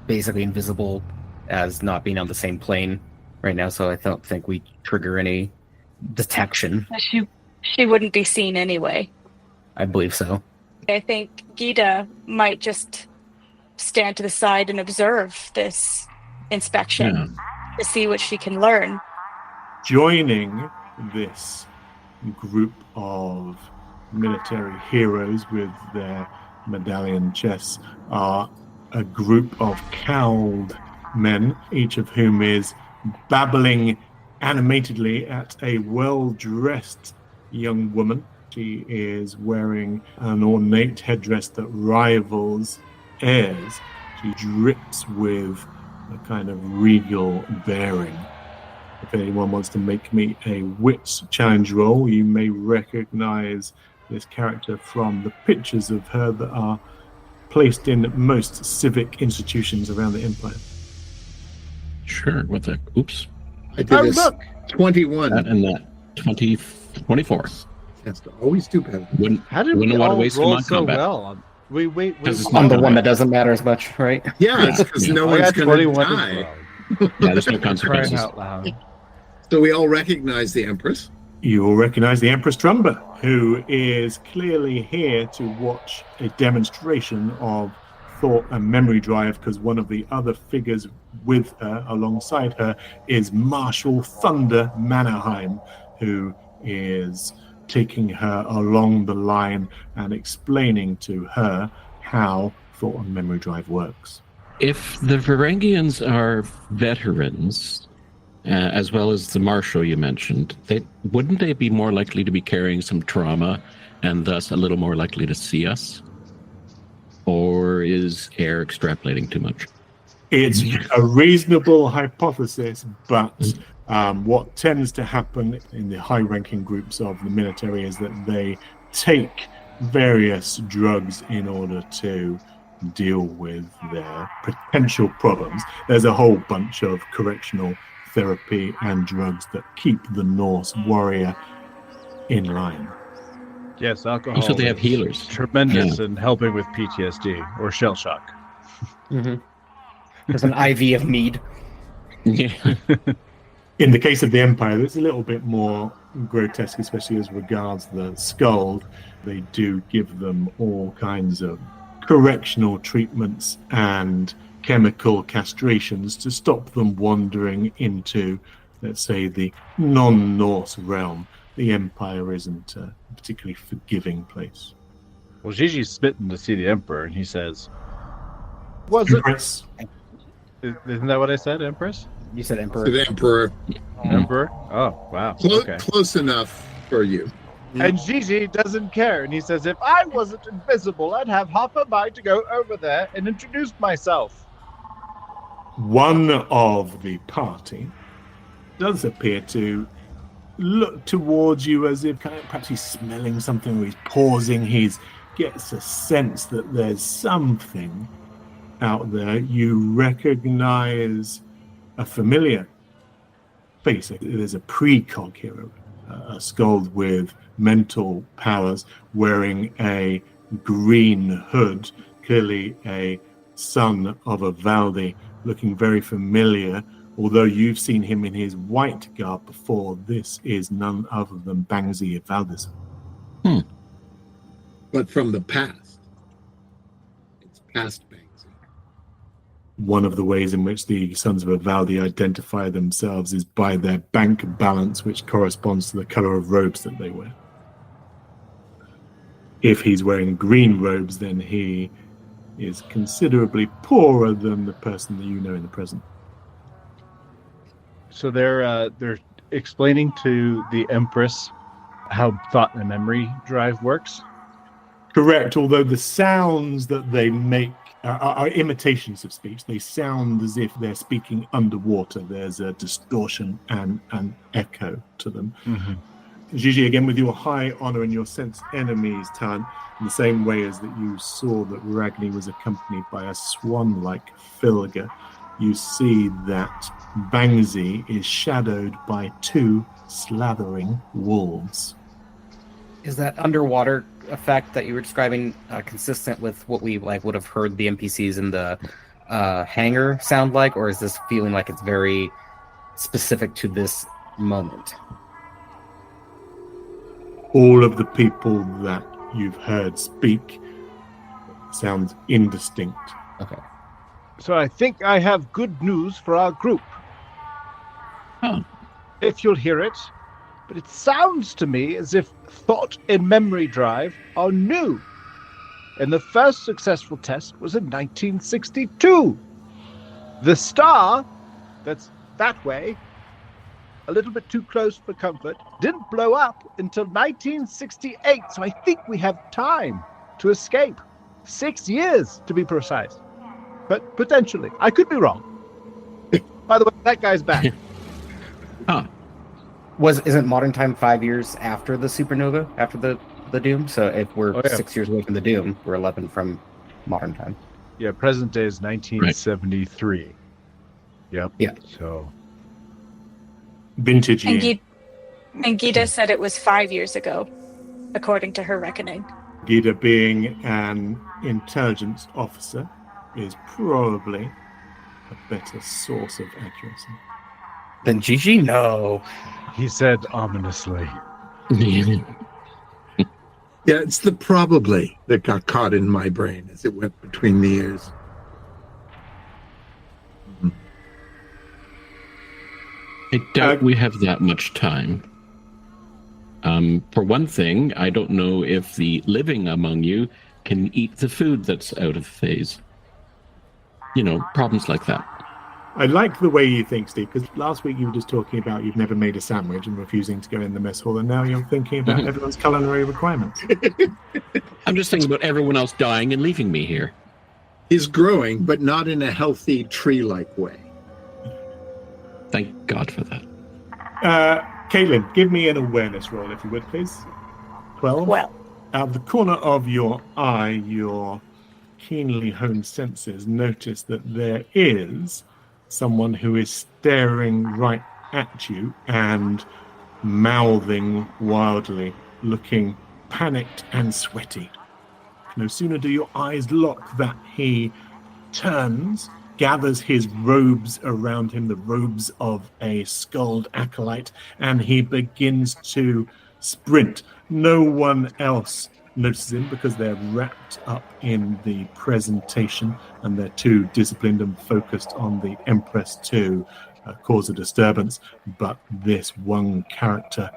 basically invisible as not being on the same plane right now, so I don't think we trigger any detection. She wouldn't be seen anyway. I believe so. I think Gita might just stand to the side and observe this inspection to see what she can learn. Joining this group of military heroes with their medallion chests are a group of cowled men, each of whom is babbling animatedly at a well-dressed young woman. She is wearing an ornate headdress that rivals Air's. She drips with a kind of regal bearing. If anyone wants to make me a wits challenge roll, you may recognize this character from the pictures of her that are placed in most civic institutions around the Empire. Sure, what the... Oops. I did this. Look! 21. That and that. 24. Has to always do better. How did we all roll so well? We wait. I'm the one that doesn't matter as much, right? Yeah, it's because no one's going to die. Yeah, there's no consequences. Out loud. So we all recognize the Empress. You all recognize the Empress Trumba, who is clearly here to watch a demonstration of thought and memory drive, because one of the other figures with her, alongside her, is Marshal Thunder Mannerheim, who is taking her along the line and explaining to her how thought and memory drive works. If the Varangians are veterans, as well as the Marshal you mentioned, wouldn't they be more likely to be carrying some trauma and thus a little more likely to see us? Or is Air extrapolating too much? It's a reasonable hypothesis, but what tends to happen in the high-ranking groups of the military is that they take various drugs in order to deal with their potential problems. There's a whole bunch of correctional therapy and drugs that keep the Norse warrior in line. Yes, alcohol. So they have healers. Tremendous in helping with PTSD or shell shock. Mm-hmm. There's an IV of mead. Yeah. In the case of the Empire, it's a little bit more grotesque, especially as regards the skull. They do give them all kinds of correctional treatments and chemical castrations to stop them wandering into, let's say, the non-Norse realm. The Empire isn't a particularly forgiving place. Well, Gigi's smitten to see the Emperor, and he says, "Was it? Empress. Isn't that what I said, Empress? You said Emperor. To the Emperor. Emperor? Oh, wow. Okay. Close enough for you. And Gigi doesn't care, and he says, if I wasn't invisible, I'd have half a mind to go over there and introduce myself. One of the party does appear to look towards you as if perhaps he's smelling something, or he's pausing. He gets a sense that there's something out there. You recognize a familiar face. There's a precog hero, a skald with mental powers, wearing a green hood, clearly a son of a Valdi, looking very familiar. Although you've seen him in his white garb before, this is none other than Bangsi of Valdis. But from the past. It's past Bangsi. One of the ways in which the Sons of Avaldi identify themselves is by their bank balance, which corresponds to the color of robes that they wear. If he's wearing green robes, then he is considerably poorer than the person that you know in the present. So they're explaining to the Empress how thought and memory drive works? Correct, although the sounds that they make are imitations of speech. They sound as if they're speaking underwater. There's a distortion and an echo to them. Mm-hmm. Gigi, again, with your high honor and your sense enemies, Tan, in the same way as that you saw that Ragni was accompanied by a swan-like Filga, you see that Bangzi is shadowed by two slathering wolves. Is that underwater effect that you were describing consistent with what we would have heard the NPCs in the hangar sound like, or is this feeling like it's very specific to this moment? All of the people that you've heard speak sounds indistinct. Okay. So I think I have good news for our group. Huh. If you'll hear it. But it sounds to me as if thought and memory drive are new. And the first successful test was in 1962. The star, that's that way, a little bit too close for comfort, didn't blow up until 1968. So I think we have time to escape. 6 years, to be precise. But potentially. I could be wrong. By the way, that guy's back. Huh. Isn't modern time 5 years after the supernova, after the doom? So if we're 6 years away from the doom, we're 11 from modern time. Yeah, present day is 1973. Right. Yep. Yeah. So Vintage year. And Gita said it was 5 years ago, according to her reckoning. Gita, being an intelligence officer, is probably a better source of accuracy. Then Gigi? No. he said ominously. Yeah, it's the probably that got caught in my brain as it went between the ears. I doubt we have that much time. For one thing, I don't know if the living among you can eat the food that's out of phase. You know, problems like that. I like the way you think, Steve, because last week you were just talking about you've never made a sandwich and refusing to go in the mess hall, and now you're thinking about everyone's culinary requirements. I'm just thinking about everyone else dying and leaving me here. He's growing, but not in a healthy tree-like way. Thank God for that. Caitlin, give me an awareness roll, if you would, please. 12. Well, Out of the corner of your eye, your keenly honed senses notice that there is someone who is staring right at you and mouthing wildly, looking panicked and sweaty. No sooner do your eyes lock that he turns, gathers his robes around him, the robes of a skulled acolyte, and he begins to sprint. No one else notices him because they're wrapped up in the presentation and they're too disciplined and focused on the Empress to cause a disturbance. But this one character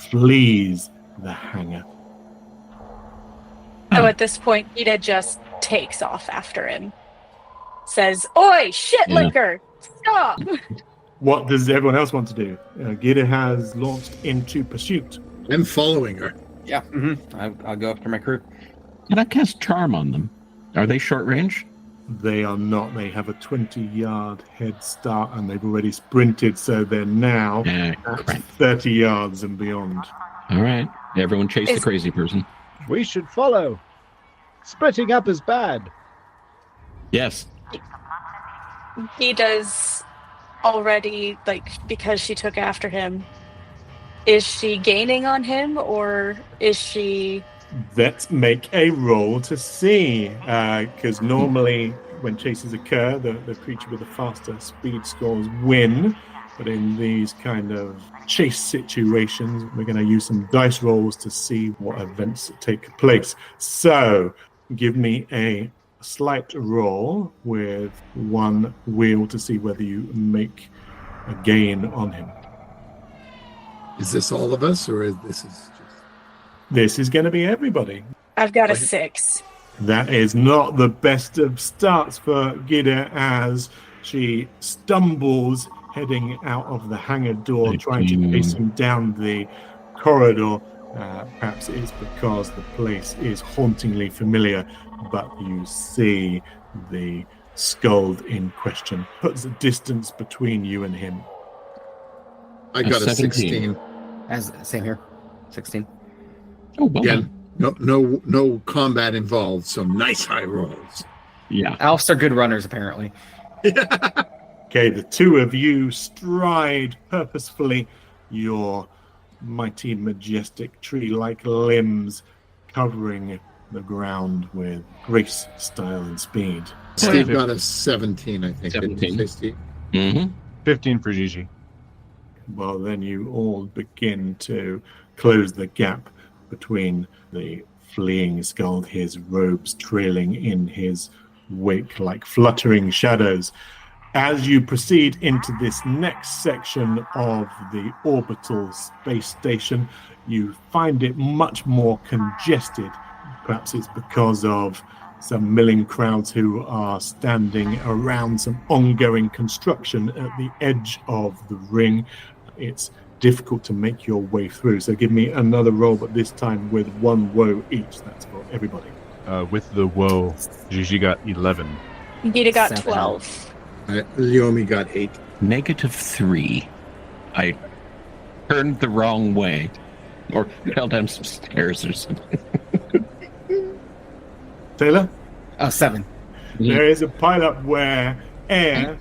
flees the hangar. so at this point, Ida just takes off after him. Says, "Oi, shit liquor! Stop!" What does everyone else want to do? Gita has launched into pursuit. I'm following her. Yeah, I'll go after my crew. Can I cast Charm on them? Are they short range? They are not. They have a 20-yard head start and they've already sprinted, so they're now at Crap. 30 yards and beyond. All right. Everyone chase the crazy person. We should follow. Splitting up is bad. Yes. He does already, because she took after him. Is she gaining on him, or is she... Let's make a roll to see, because normally when chases occur, the creature with the faster speed scores win, but in these kind of chase situations, we're going to use some dice rolls to see what events take place. So, give me a slight roll with one wheel to see whether you make a gain on him. Is this all of us, or is this just... This is going to be everybody. I've got a 6. That is not the best of starts for Gida as she stumbles heading out of the hangar door, trying to pace him down the corridor. Perhaps it's because the place is hauntingly familiar, but you see the skald in question puts a distance between you and him. I got a 17. 16. Same here. 16. Oh, well Again, done. no combat involved, so nice high rolls. Yeah. Elves are good runners, apparently. Okay, the two of you stride purposefully, your mighty, majestic tree-like limbs covering the ground with grace, style, and speed. Steve got a 17, I think. 17. Didn't you say, Steve? Mm-hmm. 15 for Gigi. Well, then you all begin to close the gap between the fleeing skald, his robes trailing in his wake like fluttering shadows. As you proceed into this next section of the orbital space station, you find it much more congested. Perhaps it's because of some milling crowds who are standing around some ongoing construction at the edge of the ring. It's difficult to make your way through. So give me another roll, but this time with one woe each. That's for everybody. With the woe, Gigi got 11. Gita got 7. 12. Leomi got 8. -3. I turned the wrong way. Or fell down some stairs or something. Taylor? 7. There is a pileup where air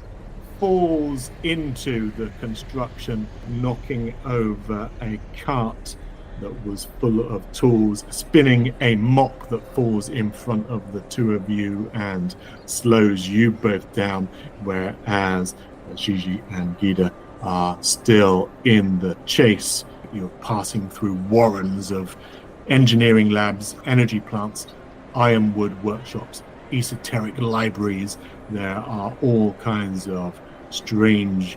falls into the construction, knocking over a cart that was full of tools, spinning a mop that falls in front of the two of you and slows you both down, whereas Gigi and Gita are still in the chase. You're passing through warrens of engineering labs, energy plants, ironwood workshops, esoteric libraries. There are all kinds of strange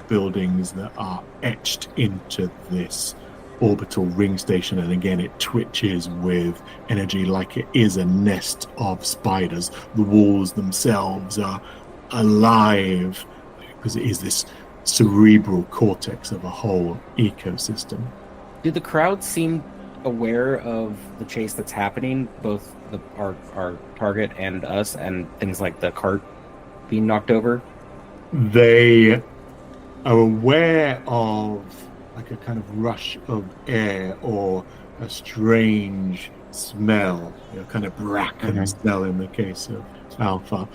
buildings that are etched into this orbital ring station, and again it twitches with energy like it is a nest of spiders. The walls themselves are alive because it is this cerebral cortex of a whole ecosystem. Do the crowd seem aware of the chase that's happening, both our target and us, and things like the cart being knocked over? They are aware of like a kind of rush of air or a strange smell, kind of bracken smell in the case of Alpha.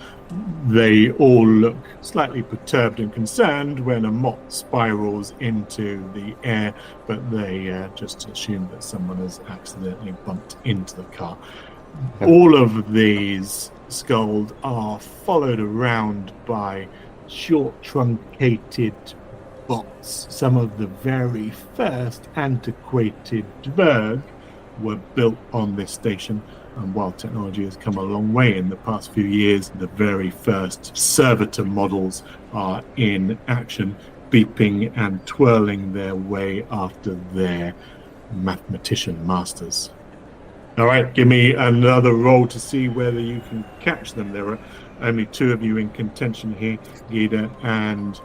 They all look slightly perturbed and concerned when a mop spirals into the air, but they just assume that someone has accidentally bumped into the car. All of these skulls are followed around by short, truncated bots. Some of the very first antiquated Dverg were built on this station, and while technology has come a long way in the past few years, the very first servitor models are in action, beeping and twirling their way after their mathematician masters. All right, give me another roll to see whether you can catch them. There are only two of you in contention here, Gita and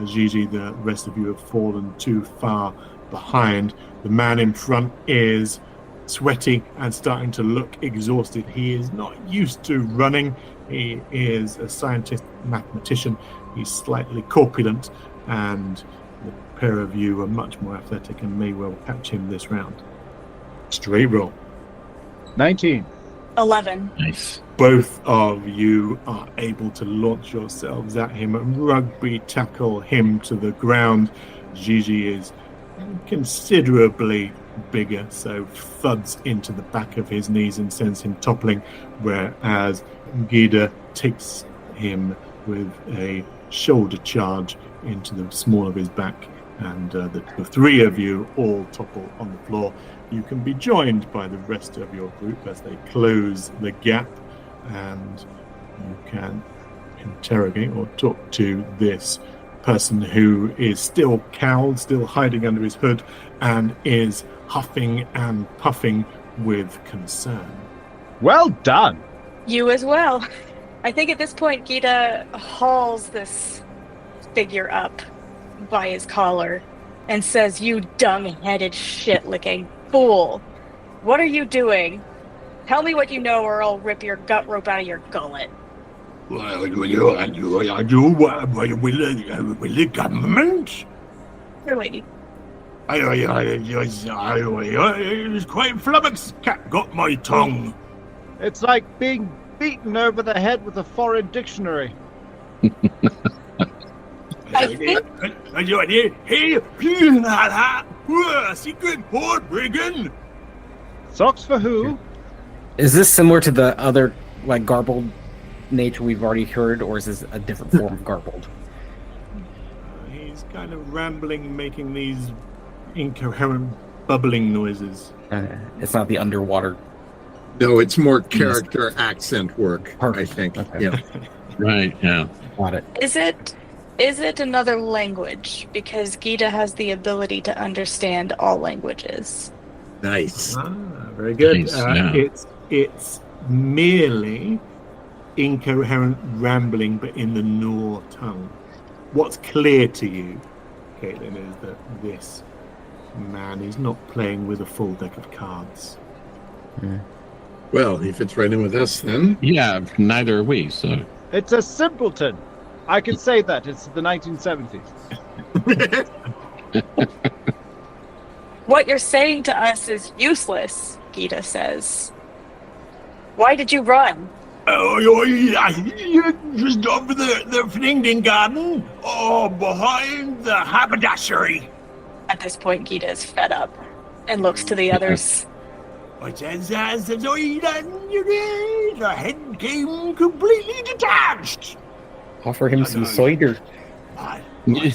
Gigi. The rest of you have fallen too far behind. The man in front is sweaty and starting to look exhausted. He is not used to running. He is a scientist, mathematician. He's slightly corpulent, and the pair of you are much more athletic and may well catch him this round. Straight roll. 19. 11. Nice. Both of you are able to launch yourselves at him and rugby tackle him to the ground. Gigi is considerably bigger, so thuds into the back of his knees and sends him toppling, whereas Gita takes him with a shoulder charge into the small of his back, and the three of you all topple on the floor. You can be joined by the rest of your group as they close the gap, and you can interrogate or talk to this person who is still cowled, still hiding under his hood, and is huffing and puffing with concern. Well done. You as well. I think at this point, Gita hauls this figure up by his collar and says, "You dung-headed shit-licking fool! What are you doing? Tell me what you know or I'll rip your gut rope out of your gullet. Well, you do what with the government? Really? I was quite flummoxed. Cat got my tongue. It's like being beaten over the head with a foreign dictionary. I think... Secret heartbreaking. Socks for who? Is this similar to the other, like, garbled nature we've already heard, or is this a different form of garbled? He's kind of rambling, making these incoherent bubbling noises. It's not the underwater. No, it's more character accent work, I think. Okay. Yeah. Right, yeah. Got it. Is it another language? Because Gita has the ability to understand all languages. Nice. Very good. Nice, yeah. It's merely incoherent rambling, but in the Nor tongue. What's clear to you, Caitlin, is that this man is not playing with a full deck of cards. Well, he fits right in with us then. Yeah, neither are we, so... It's a simpleton. I can say that. It's the 1970s. What you're saying to us is useless, Gita says. Why did you run? Oh, you're just over the Fningding garden or behind the haberdashery. At this point, Gita is fed up and looks to the others. The head came completely detached. Offer him some cider. We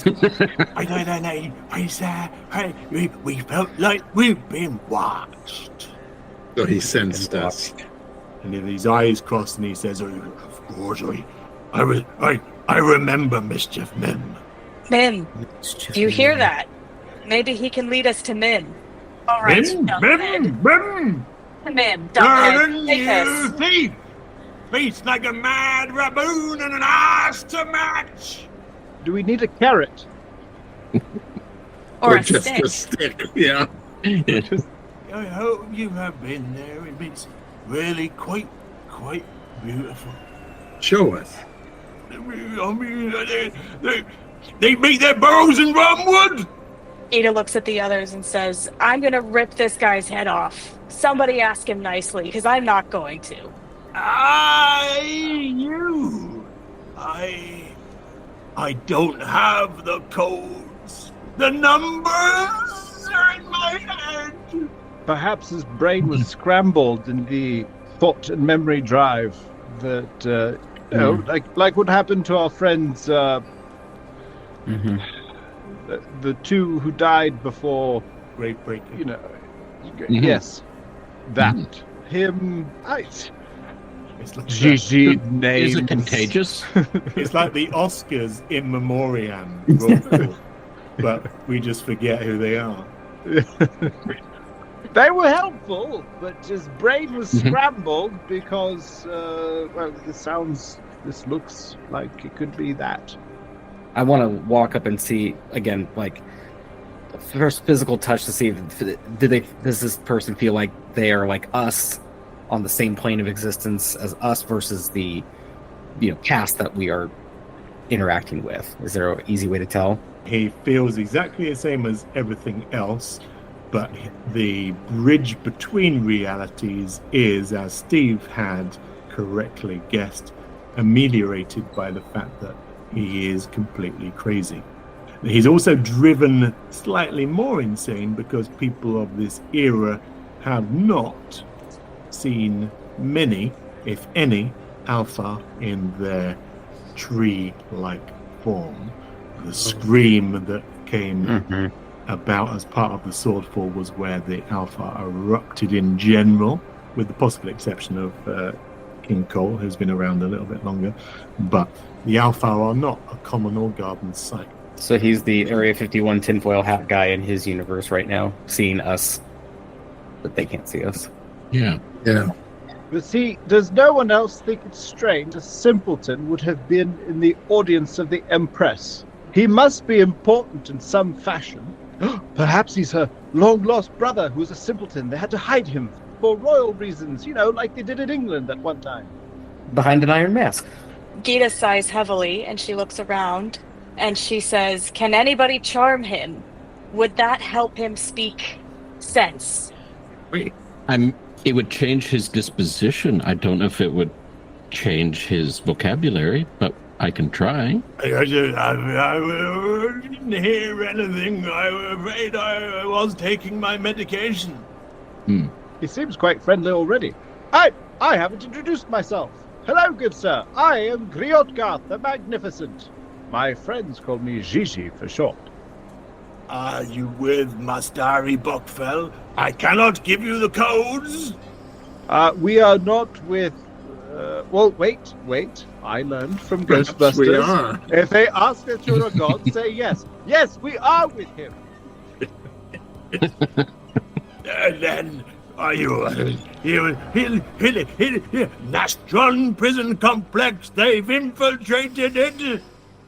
felt like we've been watched. So he sensed us. And then his eyes cross and he says, of course, I remember Mischief Mim. Mim, do you hear that? Maybe he can lead us to Mim. All right, Mim! Mim, dumbhead, take You us. thief! Face like a mad raboon and an ass to match! Do we need a carrot? Or a just stick. a stick. Yeah. I hope you have been there. It's really quite beautiful. Show us. I mean, they make their burrows in wormwood. Gita looks at the others and says, I'm going to rip this guy's head off. Somebody ask him nicely, because I'm not going to. I don't have the codes. The numbers are in my head. Perhaps his brain was scrambled in the thought and memory drive that, like what happened to our friends, the two who died before Great breaking. Yes, that. Him, It's like GG names. Is it contagious? It's like the Oscars in memoriam, roll call, but we just forget who they are. They were helpful, but his brain was scrambled because, this looks like it could be that. I want to walk up and see, again, like, first physical touch to see, does this person feel like they are like us on the same plane of existence as us versus the, cast that we are interacting with? Is there an easy way to tell? He feels exactly the same as everything else, but the bridge between realities is, as Steve had correctly guessed, ameliorated by the fact that he is completely crazy. He's also driven slightly more insane because people of this era have not seen many, if any, alpha in their tree-like form. The scream that came about as part of the Swordfall was where the alpha erupted in general, with the possible exception of King Cole, who's been around a little bit longer. But the alpha are not a common or garden sight. So he's the Area 51 tinfoil hat guy in his universe right now, seeing us, but they can't see us. Yeah. Yeah. But see, does no one else think it's strange a simpleton would have been in the audience of the Empress? He must be important in some fashion. Perhaps he's her long-lost brother who's a simpleton. They had to hide him for royal reasons, like they did in England at one time. Behind an iron mask. Gita sighs heavily and she looks around and she says, "Can anybody charm him? Would that help him speak sense?" Wait, It would change his disposition. I don't know if it would change his vocabulary, but I can try. I didn't hear anything. I'm afraid I was taking my medication. He seems quite friendly already. I haven't introduced myself. Hello, good sir. I am Griotka the Magnificent. My friends call me Gigi for short. Are you with Mastari Bokfell? I cannot give you the codes. We are not with... well, wait. I learned from Perhaps Ghostbusters. we are. If they ask if you're a god, say yes. Yes, we are with him. Then are you Nastron prison complex? They've infiltrated it.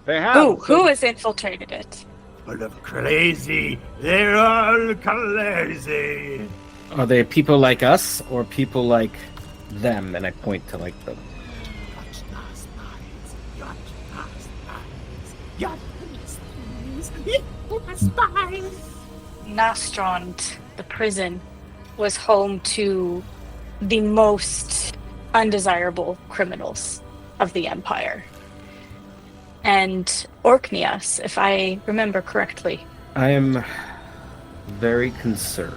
They have. Who has infiltrated it? Full of crazy. They're all crazy. Are they people like us or people like them? And I point to like the... Nastrond, the prison, was home to the most undesirable criminals of the Empire. And Orkneas, if I remember correctly. I am very concerned.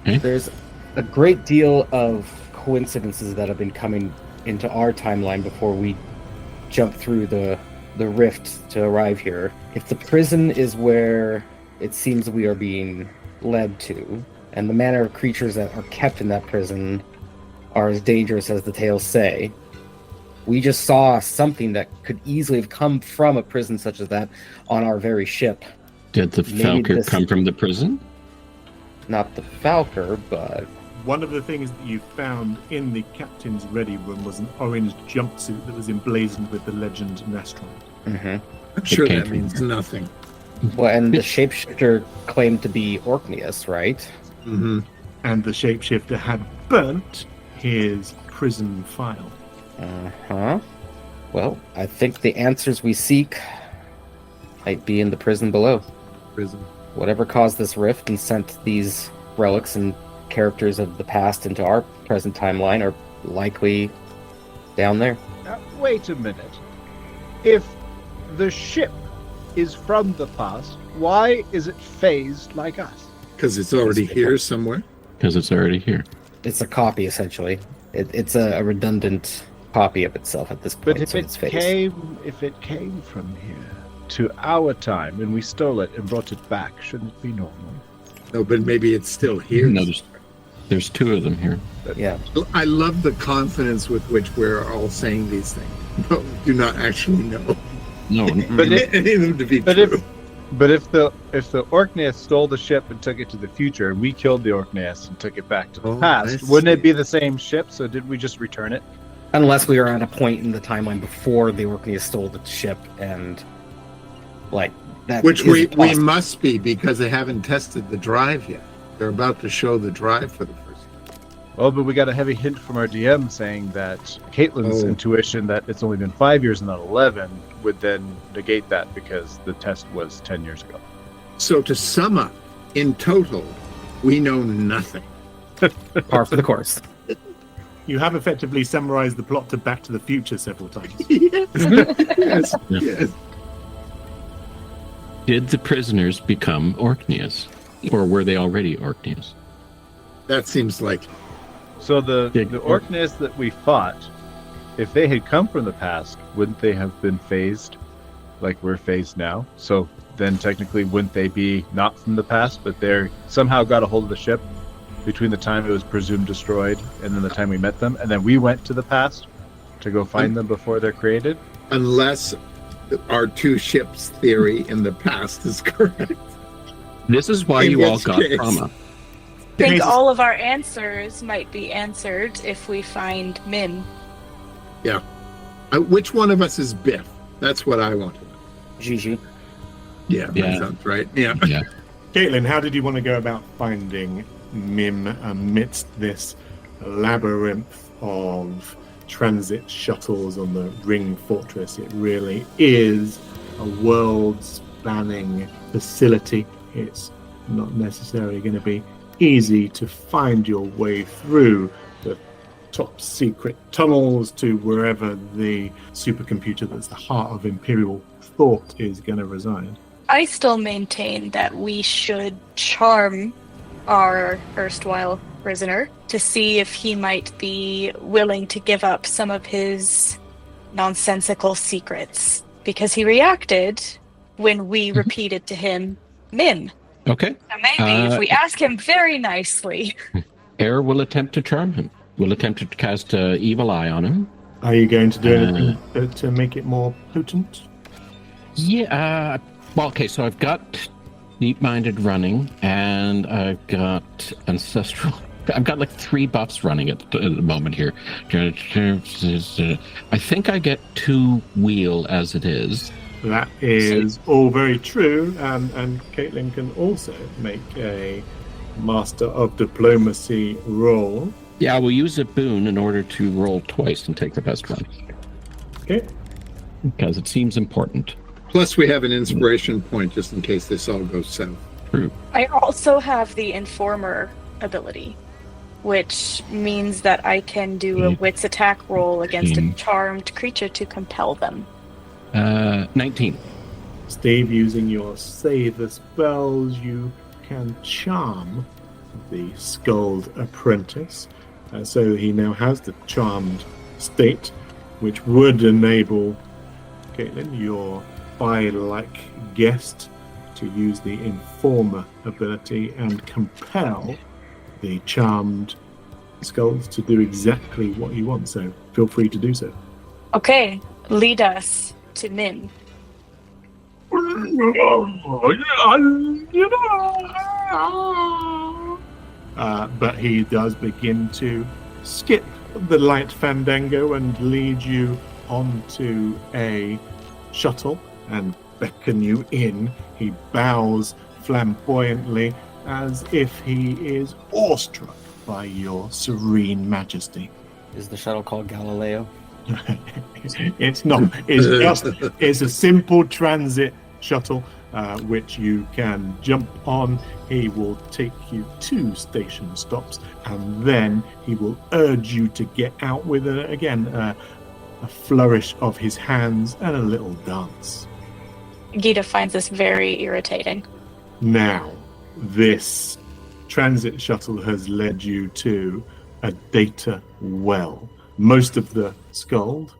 Hmm? There's a great deal of coincidences that have been coming into our timeline before we jump through the rift to arrive here. If the prison is where it seems we are being led to, and the manner of creatures that are kept in that prison are as dangerous as the tales say, we just saw something that could easily have come from a prison such as that on our very ship. Did the Falker come from the prison? Not the Falker, but... One of the things that you found in the captain's ready room was an orange jumpsuit that was emblazoned with the legend Nastron. Mm-hmm. I'm sure came that from- means nothing. Well, and the shapeshifter claimed to be Orkneas, right? Mm-hmm. And the shapeshifter had burnt his prison file. Uh-huh. Well, I think the answers we seek might be in the prison below. Prison. Whatever caused this rift and sent these relics and characters of the past into our present timeline are likely down there. Wait a minute. If the ship is from the past, why is it phased like us? Because it's already here somewhere. Because it's already here. It's a copy, essentially. It's a redundant copy of itself at this point. But if so it it's phased. came from here to our time and we stole it and brought it back, shouldn't it be normal? No, but maybe it's still here. No, there's two of them here. Yeah. I love the confidence with which we're all saying these things, but we do not actually know No, But any of them to be But true. if the Orkneas stole the ship and took it to the future, and we killed the Orkneas and took it back to the Oh, past, I wouldn't see. it be the same ship? So did we just return it? Unless we are at a point in the timeline before the Orkneas stole the ship and, like, that Which is we possible. must be, because they haven't tested the drive yet. They're about to show the drive for the first time. Oh, but we got a heavy hint from our DM saying that Caitlin's Oh. intuition that it's only been 5 years and not 11 would then negate that because the test was 10 years ago. So to sum up, in total, we know nothing. Par for the course. You have effectively summarized the plot to Back to the Future several times. Yes, Yeah. yes. did the prisoners become Orkneas? Or were they already Orkneas? That seems like So the Big Orkneas that we fought, if they had come from the past, wouldn't they have been phased like we're phased now? So then technically wouldn't they be not from the past, but they somehow got a hold of the ship between the time it was presumed destroyed and then the time we met them, and then we went to the past to go find them before they're created? unless our two ships theory in the past is correct. This is why In you all which got case- trauma. I think Case- all of our answers might be answered if we find Mim. Which one of us is Biff? That's what I want to know. Gigi. Yeah, Yeah. that sounds right. Yeah. Yeah. Caitlin, how did you want to go about finding Mim amidst this labyrinth of transit shuttles on the Ring Fortress? It really is a world-spanning facility. It's not necessarily going to be easy to find your way through the top secret tunnels to wherever the supercomputer that's the heart of Imperial thought is going to reside. I still maintain that we should charm our erstwhile prisoner to see if he might be willing to give up some of his nonsensical secrets, because he reacted when we repeated to him, Mim. Okay. So maybe if we ask him very nicely. Air will attempt to charm him. We'll attempt to cast Evil Eye on him. Are you going to do anything to make it more potent? Yeah. Well, okay, so I've got Deep-Minded running, and I've got Ancestral. I've got like 3 buffs running at the moment here. I think I get 2 wheel as it is. That is all very true, and Caitlin can also make a Master of Diplomacy roll. Yeah, I will use a boon in order to roll twice and take the best one. Okay. Because it seems important. Plus, we have an inspiration point just in case this all goes south. True. I also have the Informer ability, which means that I can do a wits attack roll against a charmed creature to compel them. 19. Steve, using your save the spells, you can charm the Skulled Apprentice. So he now has the charmed state, which would enable Caitlin, your spy-like guest, to use the Informer ability and compel the charmed skulls to do exactly what you want. So feel free to do so. Okay, lead us to Mim. But he does begin to skip the light fandango and lead you onto a shuttle and beckon you in. He bows flamboyantly as if he is awestruck by your serene majesty. Is the shuttle called Galileo? It's not. It's a simple transit shuttle which you can jump on. He will take you 2 station stops, and then he will urge you to get out with a flourish of his hands and a little dance. Gita finds this very irritating. Now, this transit shuttle has led you to a data well. Most of the Skuld,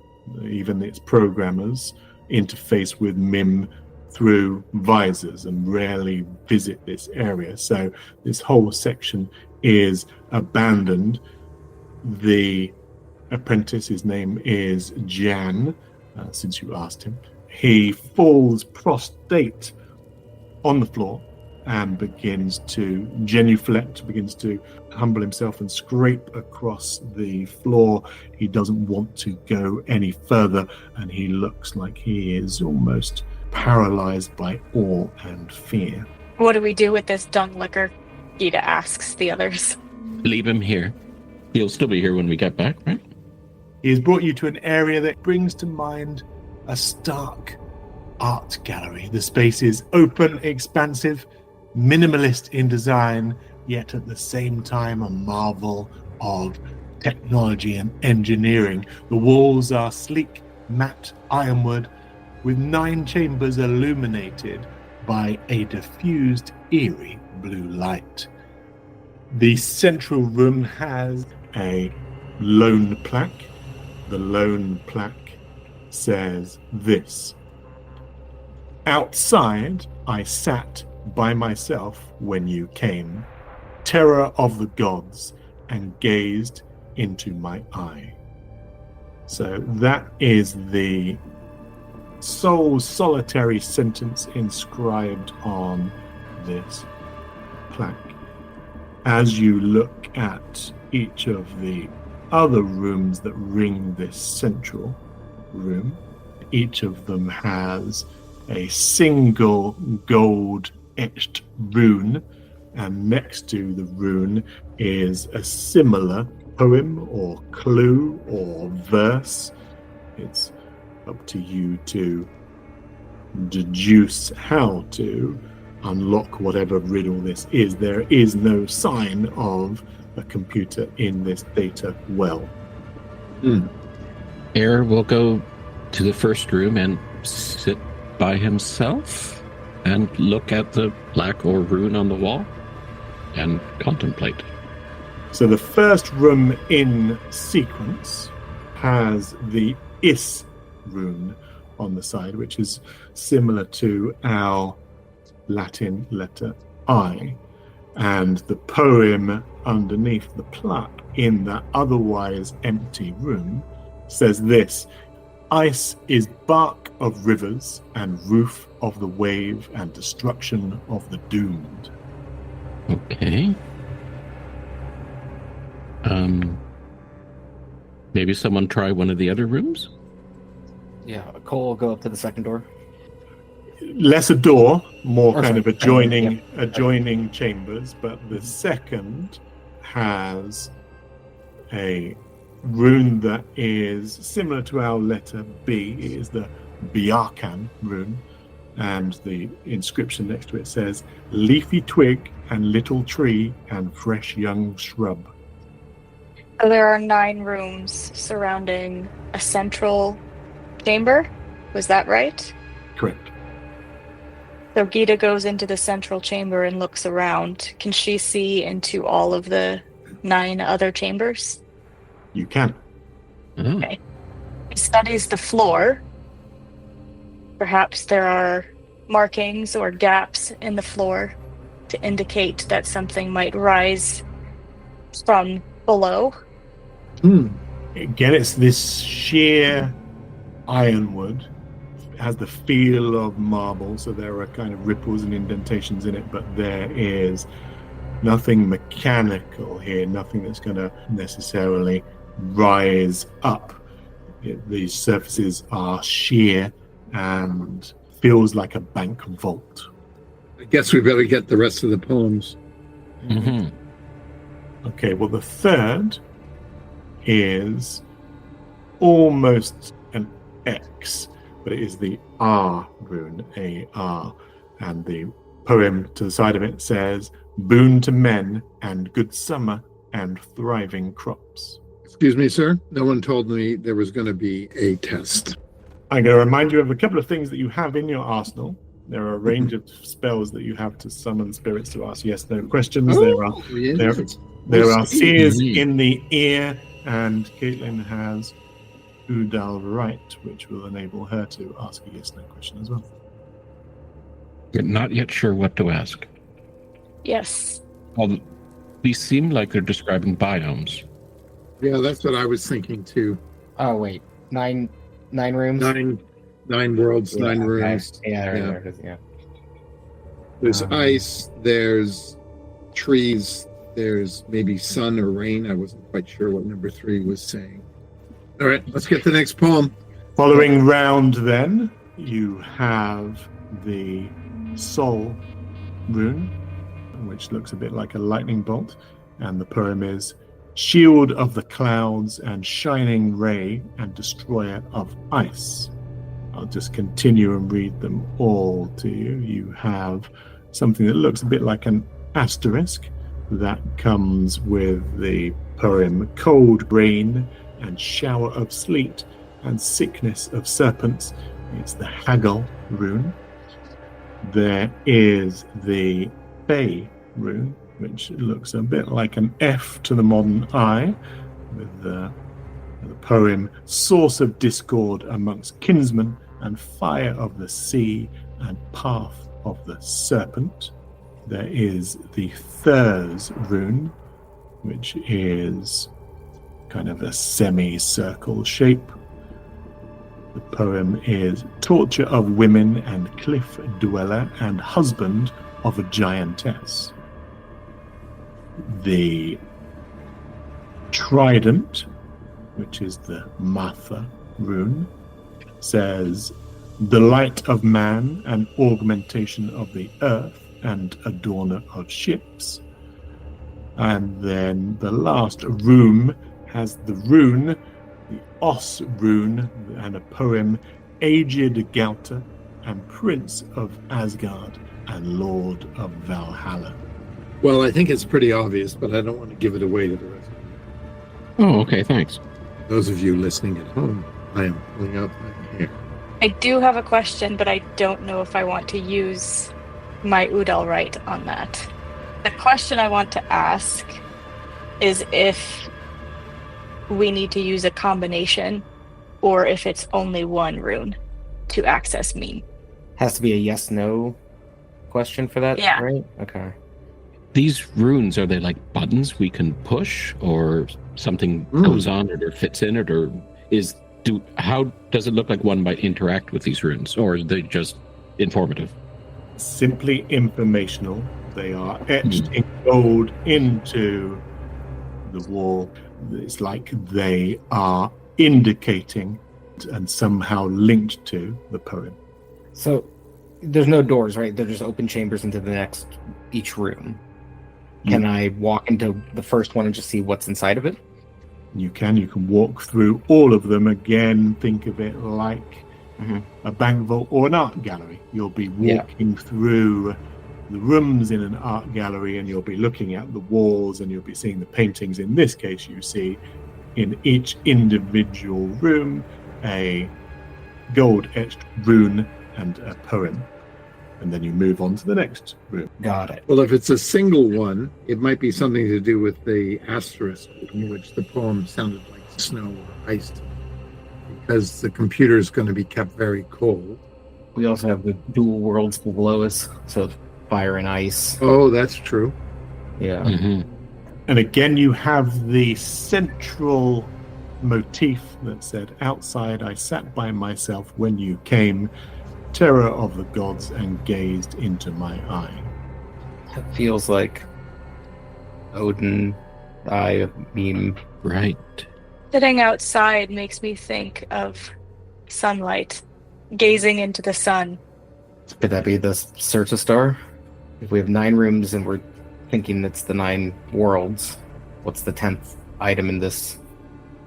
even its programmers, interface with MIM through visors and rarely visit this area. So this whole section is abandoned. The apprentice, his name is Jan, since you asked him. He falls prostrate on the floor and begins to genuflect, begins to humble himself and scrape across the floor. He doesn't want to go any further, and he looks like he is almost paralyzed by awe and fear. What do we do with this dung liquor? Gita asks the others. Leave him here. He'll still be here when we get back, right? He has brought you to an area that brings to mind a stark art gallery. The space is open, expansive, minimalist in design, yet at the same time a marvel of technology and engineering. The walls are sleek, matte ironwood, with 9 chambers illuminated by a diffused, eerie blue light. The central room has a lone plaque. The lone plaque says this: "Outside, I sat by myself when you came, terror of the gods, and gazed into my eye." So that is the sole solitary sentence inscribed on this plaque. As you look at each of the other rooms that ring this central room, each of them has a single gold etched rune, and next to the rune is a similar poem or clue or verse. It's up to you to deduce how to unlock whatever riddle this is. There is no sign of a computer in this data well. Air will go to the first room and sit by himself and look at the plaque or rune on the wall and contemplate. So the first room in sequence has the Is rune on the side, which is similar to our Latin letter I, and the poem underneath the plaque in that otherwise empty room says this: ice is bark of rivers and roof of the wave and destruction of the doomed. Okay. Maybe someone try one of the other rooms? Yeah, Cole will go up to the second door. Less a door, more Or kind sorry, of yeah. adjoining chambers, but the second has a rune that is similar to our letter B. It is the Biarkan rune, and the inscription next to it says, leafy twig and little tree and fresh young shrub. So there are 9 rooms surrounding a central chamber. Was that right? Correct. So Gita goes into the central chamber and looks around. Can she see into all of the 9 other chambers? You can. Oh. Okay. He studies the floor. Perhaps there are markings or gaps in the floor to indicate that something might rise from below. Again, it's this sheer ironwood. It has the feel of marble, so there are kind of ripples and indentations in it, but there is nothing mechanical here, nothing that's going to necessarily rise up. These surfaces are sheer and feels like a bank vault. I guess we better get the rest of the poems. Mm-hmm. Okay, well, the third is almost an X, but it is the R rune, A-R, and the poem to the side of it says, boon to men and good summer and thriving crops. Excuse me, sir. No one told me there was going to be a test. I'm going to remind you of a couple of things that you have in your arsenal. There are a range of spells that you have to summon spirits to ask yes/no questions. There are seers in the ear, and Caitlin has Udal Right, which will enable her to ask a yes/no question as well. You're not yet sure what to ask. Yes. Well, these seem like they're describing biomes. Yeah, that's what I was thinking too. Oh wait, nine rooms. Nine worlds, Yeah, 9 okay. rooms. Yeah, Yeah. there it is, yeah. There's ice, there's trees, there's maybe sun or rain. I wasn't quite sure what number 3 was saying. All right, let's get the next poem. Following round, then, you have the Sol rune, which looks a bit like a lightning bolt, and the poem is, shield of the clouds and shining ray and destroyer of ice. I'll just continue and read them all to you. You have something that looks a bit like an asterisk that comes with the poem cold rain and shower of sleet and sickness of serpents. It's the Haggle rune. There is the Bay rune, which looks a bit like an F to the modern I, with the poem source of discord amongst kinsmen and fire of the sea and path of the serpent. There is the Thurs rune, which is kind of a semicircle shape. The poem is torture of women and cliff dweller and husband of a giantess. The Trident, which is the Matha rune, says the light of man and augmentation of the earth and adorner of ships. And then the last room has the rune, the Os rune, and a poem, Aged Gauta and Prince of Asgard and Lord of Valhalla. Well, I think it's pretty obvious, but I don't want to give it away to the rest. Oh, okay, thanks. Those of you listening at home, I am pulling out my hair. I do have a question, but I don't know if I want to use my Udal right on that. The question I want to ask is if we need to use a combination or if it's only one rune to access Meme. Has to be a yes/no question for that, Yeah. right? Okay. These runes, are they like buttons we can push, or something goes on it or fits in it, or how does it look like one might interact with these runes, or are they just informative? Simply informational. They are etched in gold into the wall. It's like they are indicating and somehow linked to the poem. So there's no doors, right? They're just open chambers into each room. Can I walk into the first one and just see what's inside of it? You can walk through all of them. Again, think of it like a bank vault or an art gallery. You'll be walking through the rooms in an art gallery, and you'll be looking at the walls, and you'll be seeing the paintings. In this case, you see in each individual room a gold-etched rune and a poem. And then you move on to the next room. Got it. Well, if it's a single one, it might be something to do with the asterisk, in which the poem sounded like snow or ice, because the computer is going to be kept very cold. We also have the dual worlds below us, so fire and ice. Oh, that's true. Yeah. Mm-hmm. And again, you have the central motif that said, outside I sat by myself when you came, terror of the gods, and gazed into my eye. It feels like Odin, Eye, Meme. Right. Sitting outside makes me think of sunlight, gazing into the sun. Could that be the Surta Star? If we have 9 rooms and we're thinking it's the 9 worlds, what's the 10th item in this?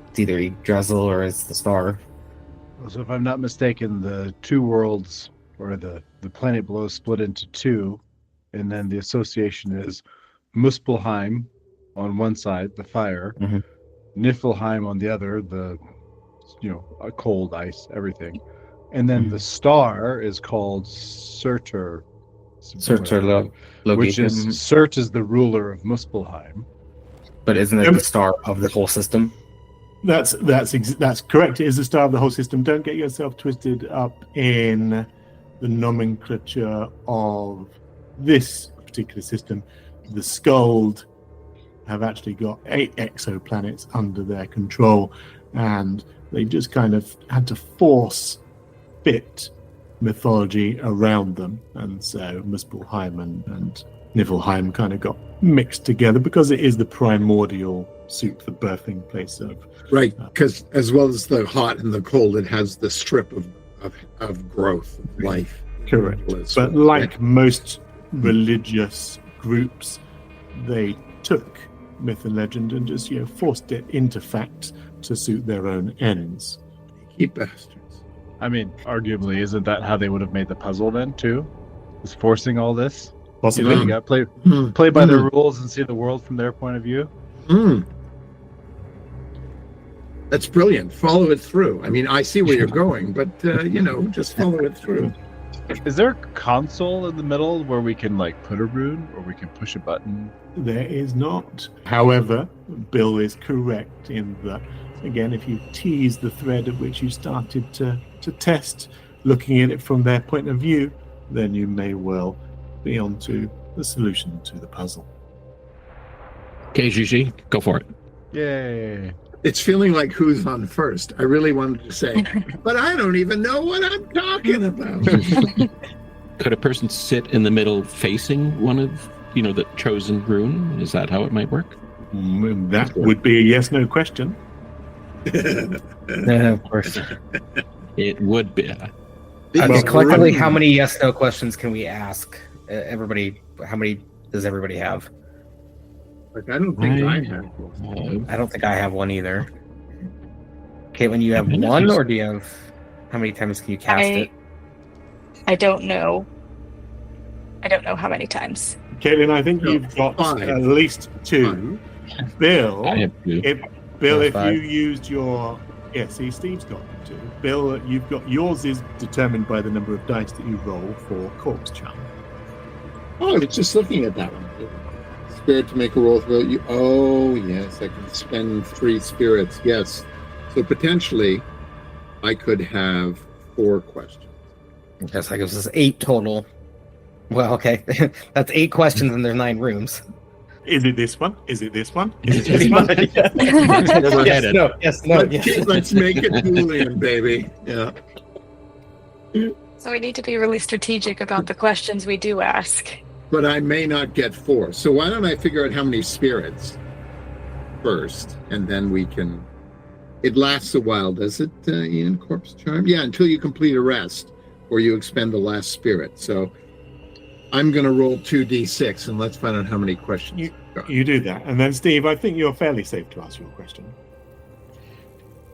It's either Yggdrasil or it's the star. So if I'm not mistaken, the 2 worlds, or the planet below, split into 2, and then the association is Muspelheim on one side, the fire, Niflheim on the other, the a cold, ice, everything, and then the star is called Surtur. Which is Surt is the ruler of Muspelheim. But isn't it the star of the whole system? That's correct. It is the star of the whole system. Don't get yourself twisted up in the nomenclature of this particular system. The Skald have actually got 8 exoplanets under their control, and they just kind of had to force fit mythology around them, and so Muspelheim and Niflheim kind of got mixed together because it is the primordial soup, the birthing place of... Right, because as well as the hot and the cold, it has the strip of growth, of life. Correct. But like most religious groups, they took myth and legend and just forced it into fact to suit their own ends. Keep bastards. I mean, arguably, isn't that how they would have made the puzzle then too? Was forcing all this? Possibly. You got play by their rules and see the world from their point of view. That's brilliant. Follow it through. I mean, I see where you're going, but just follow it through. Is there a console in the middle where we can put a rune, or we can push a button? There is not. However, Bill is correct in that, again, if you tease the thread at which you started to test, looking at it from their point of view, then you may well be onto the solution to the puzzle. Okay, Gigi, go for it. Yay. It's feeling like who's on first. I really wanted to say, but I don't even know what I'm talking about. Could a person sit in the middle facing one of, the chosen rune? Is that how it might work? That would be a yes/no question. Yeah, of course. It would be. Okay, collectively, how many yes/no questions can we ask Everybody, how many does everybody have? Like, I don't think I have. I don't think I have one either. Caitlin, you have I think one, it's- or do you have? How many times can you cast it? I don't know. I don't know how many times. Caitlin, I think No, you've got 5. at least 2. Bill, I have 2. if Yeah, if 5. you used your see, Steve's got 2. Bill, you've got yours is determined by the number of dice that you roll for corpse charm. Oh, I was just looking at that one. Spirit to make a roll through you. Oh, yes, I can spend 3 spirits. Yes. So potentially, I could have 4 questions. Yes, I guess it's 8 total. Well, okay, that's 8 questions, and there's 9 rooms. Is it this one? Is it this one? Is it Pretty this one? much, yeah. Where we're Yes, headed. no, yes, no, yes. Let's make it Julian, baby. Yeah. So we need to be really strategic about the questions we do ask. But I may not get 4. So why don't I figure out how many spirits first, and then we can. It lasts a while, does it, Ian? Corpse charm? Yeah, until you complete a rest or you expend the last spirit. So I'm going to roll 2d6 and let's find out how many questions you've got. You do that, and then Steve, I think you're fairly safe to ask your question.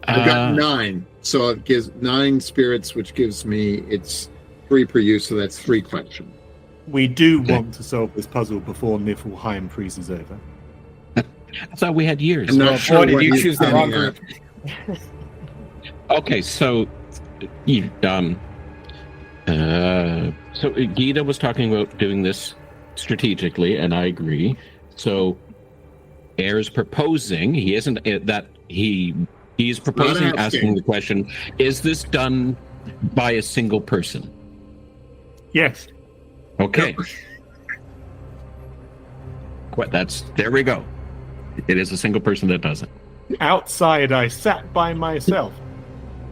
I've got 9, so it gives 9 spirits, which gives me it's 3 per use, so that's 3 questions. We do Okay. want to solve this puzzle before Niflheim freezes over. I thought we had years. I'm not Well, sure boy, did what you he's choose the wrong getting group. at. Okay, so you so Gita was talking about doing this strategically, and I agree. So Air is proposing. He isn't that he's proposing asking. asking the question: is this done by a single person? Yes. Okay. There we go. It is a single person that does it. Outside, I sat by myself.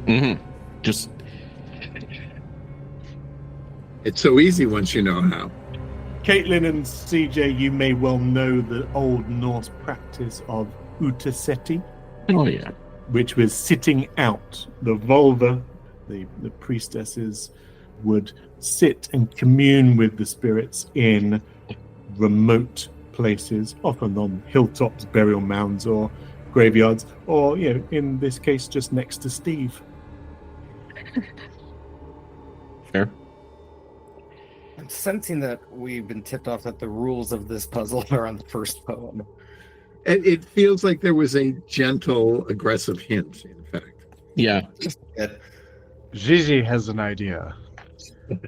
Mm-hmm. Just It's so easy once you know how. Caitlin and CJ, you may well know the Old Norse practice of utaseti, oh yeah. which was sitting out. The vulva, the priestesses, would sit and commune with the spirits in remote places, often on hilltops, burial mounds, or graveyards, or, in this case, just next to Steve. Fair. I'm sensing that we've been tipped off that the rules of this puzzle are on the first poem. It feels like there was a gentle, aggressive hint, in fact. Yeah. Gigi has an idea.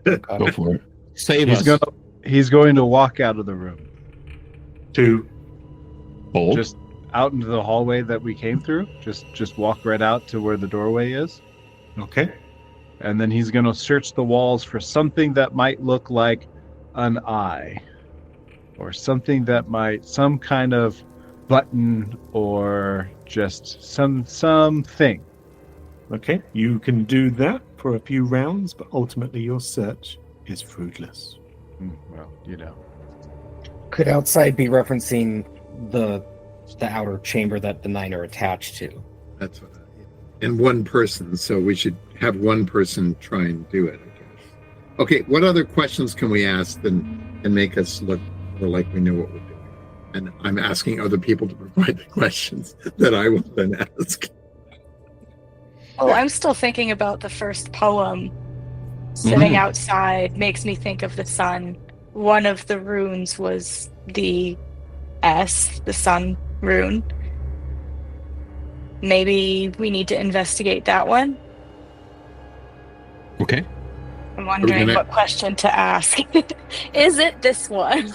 Go for it. Save us. He's going to walk out of the room, To Bold. just out into the hallway that we came through. Just walk right out to where the doorway is, okay. and then he's going to search the walls for something that might look like an eye, or something that some kind of button, or just something. Okay, you can do that for a few rounds, but ultimately your search is fruitless. Well, Could outside be referencing the outer chamber that the 9 are attached to? That's what and one person, so we should have one person try and do it, I guess. Okay, what other questions can we ask and make us look more like we know what we're doing? And I'm asking other people to provide the questions that I will then ask. Oh, I'm still thinking about the first poem. Sitting outside makes me think of the sun. One of the runes was the S, the sun rune. Maybe we need to investigate that one. Okay. I'm wondering what question to ask. Is it this one?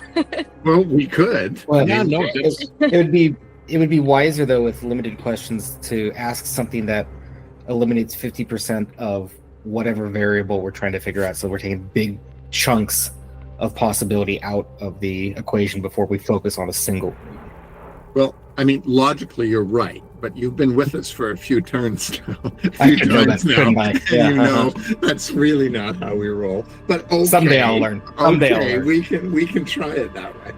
Well, we could. Well, Yeah, no, that's, it would be wiser though with limited questions to ask something that eliminates 50% of whatever variable we're trying to figure out. So we're taking big chunks of possibility out of the equation before we focus on a single. Well, I mean, logically, you're right, but you've been with us for a few turns now. I should know that, shouldn't I? And Yeah, you know that's really not how we roll. But okay, Someday I'll learn. Someday I'll learn. we can try it that way.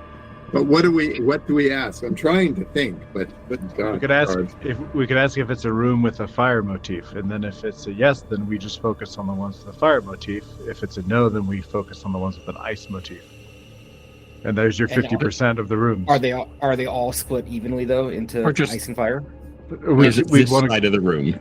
But what do we ask? I'm trying to think, but God, We could ask hard. if it's a room with a fire motif, and then if it's a yes, then we just focus on the ones with the fire motif. If it's a no, then we focus on the ones with an ice motif. And there's your And 50% of the rooms. Are they all split evenly though into Or just- ice and fire? Is it we this want side of the room?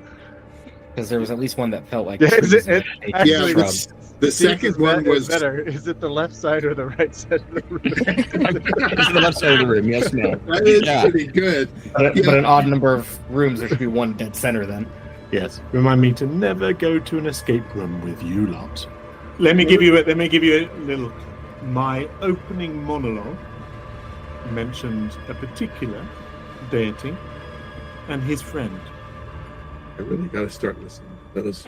Because there was at least one that felt like Yeah, trees is it- and a actually, shrub. The second one was better. Is it the left side or the right side of the room? It's the left side of the room. Yes, no. that is Yeah. pretty good. But Yeah. an odd number of rooms. There should be one dead center then. Yes. Remind me to never go to an escape room with you lot. Let me give you a little. My opening monologue mentioned a particular deity and his friend. I really got to start listening to those.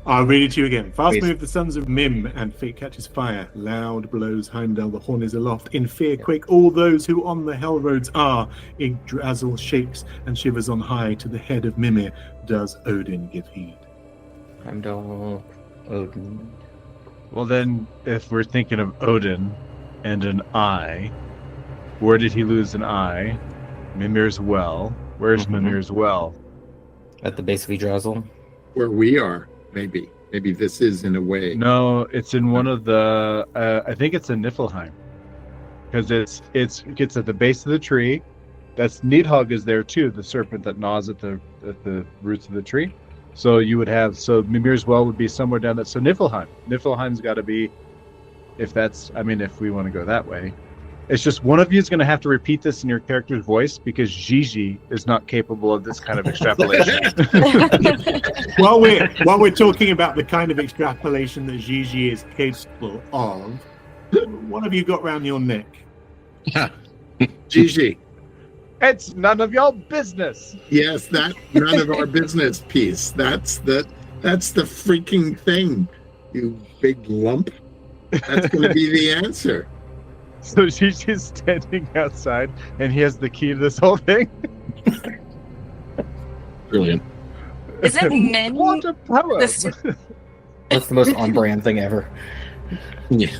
I'll read it to you again. Fast Please. move the sons of Mim, and fate catches fire. Loud blows Heimdall, the horn is aloft. In fear quake all those who on the hel-roads are. Yggdrasil shakes and shivers on high. To the head of Mimir does Odin give heed. Heimdall, Odin. Well, then, if we're thinking of Odin and an eye, where did he lose an eye? Mimir's well. Where's Mhm. Mimir's well? At the base of Yggdrasil. Where we are, maybe this is in a way. No, it's in one of the. I think it's in Niflheim, because it gets at the base of the tree. That's Nidhogg is there too, the serpent that gnaws at the roots of the tree. So you would have Mimir's well would be somewhere down that. So Niflheim. Niflheim's got to be, if we want to go that way. It's just one of you is going to have to repeat this in your character's voice because Gigi is not capable of this kind of extrapolation. While we're talking about the kind of extrapolation that Gigi is capable of, what have you got round your neck? Gigi. It's none of your business. Yes, that none of our business piece. That's the freaking thing. You big lump. That's going to be the answer. So Gigi's standing outside, and he has the key to this whole thing. Brilliant. Isn't Min What a power! this- That's the most on-brand thing ever. Yeah.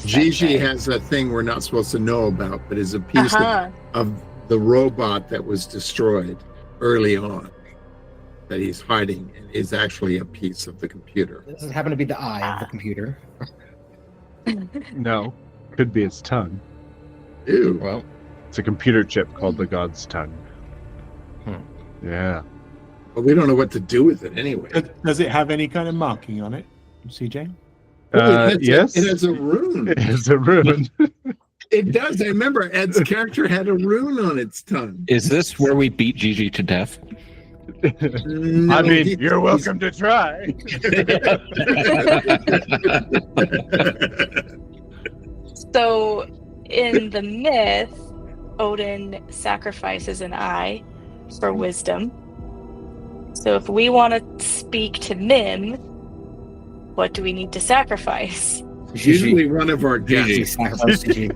Gigi has a thing we're not supposed to know about, but is a piece of the robot that was destroyed early on that he's hiding and is actually a piece of the computer. This is happen to be the eye of the computer. No, could be its tongue. Ew. Well, It's a computer chip called the God's tongue. Yeah. But we don't know what to do with it anyway. Does it have any kind of marking on it, CJ? Yes. It has a rune. It has a rune. It does. I remember Ed's character had a rune on its tongue. Is this where we beat Gigi to death? No, I mean, you're welcome to try. So, in the myth, Odin sacrifices an eye for wisdom. So, if we want to speak to Mim, what do we need to sacrifice? It's usually one of our Gigi guests. sacrificed Gigi.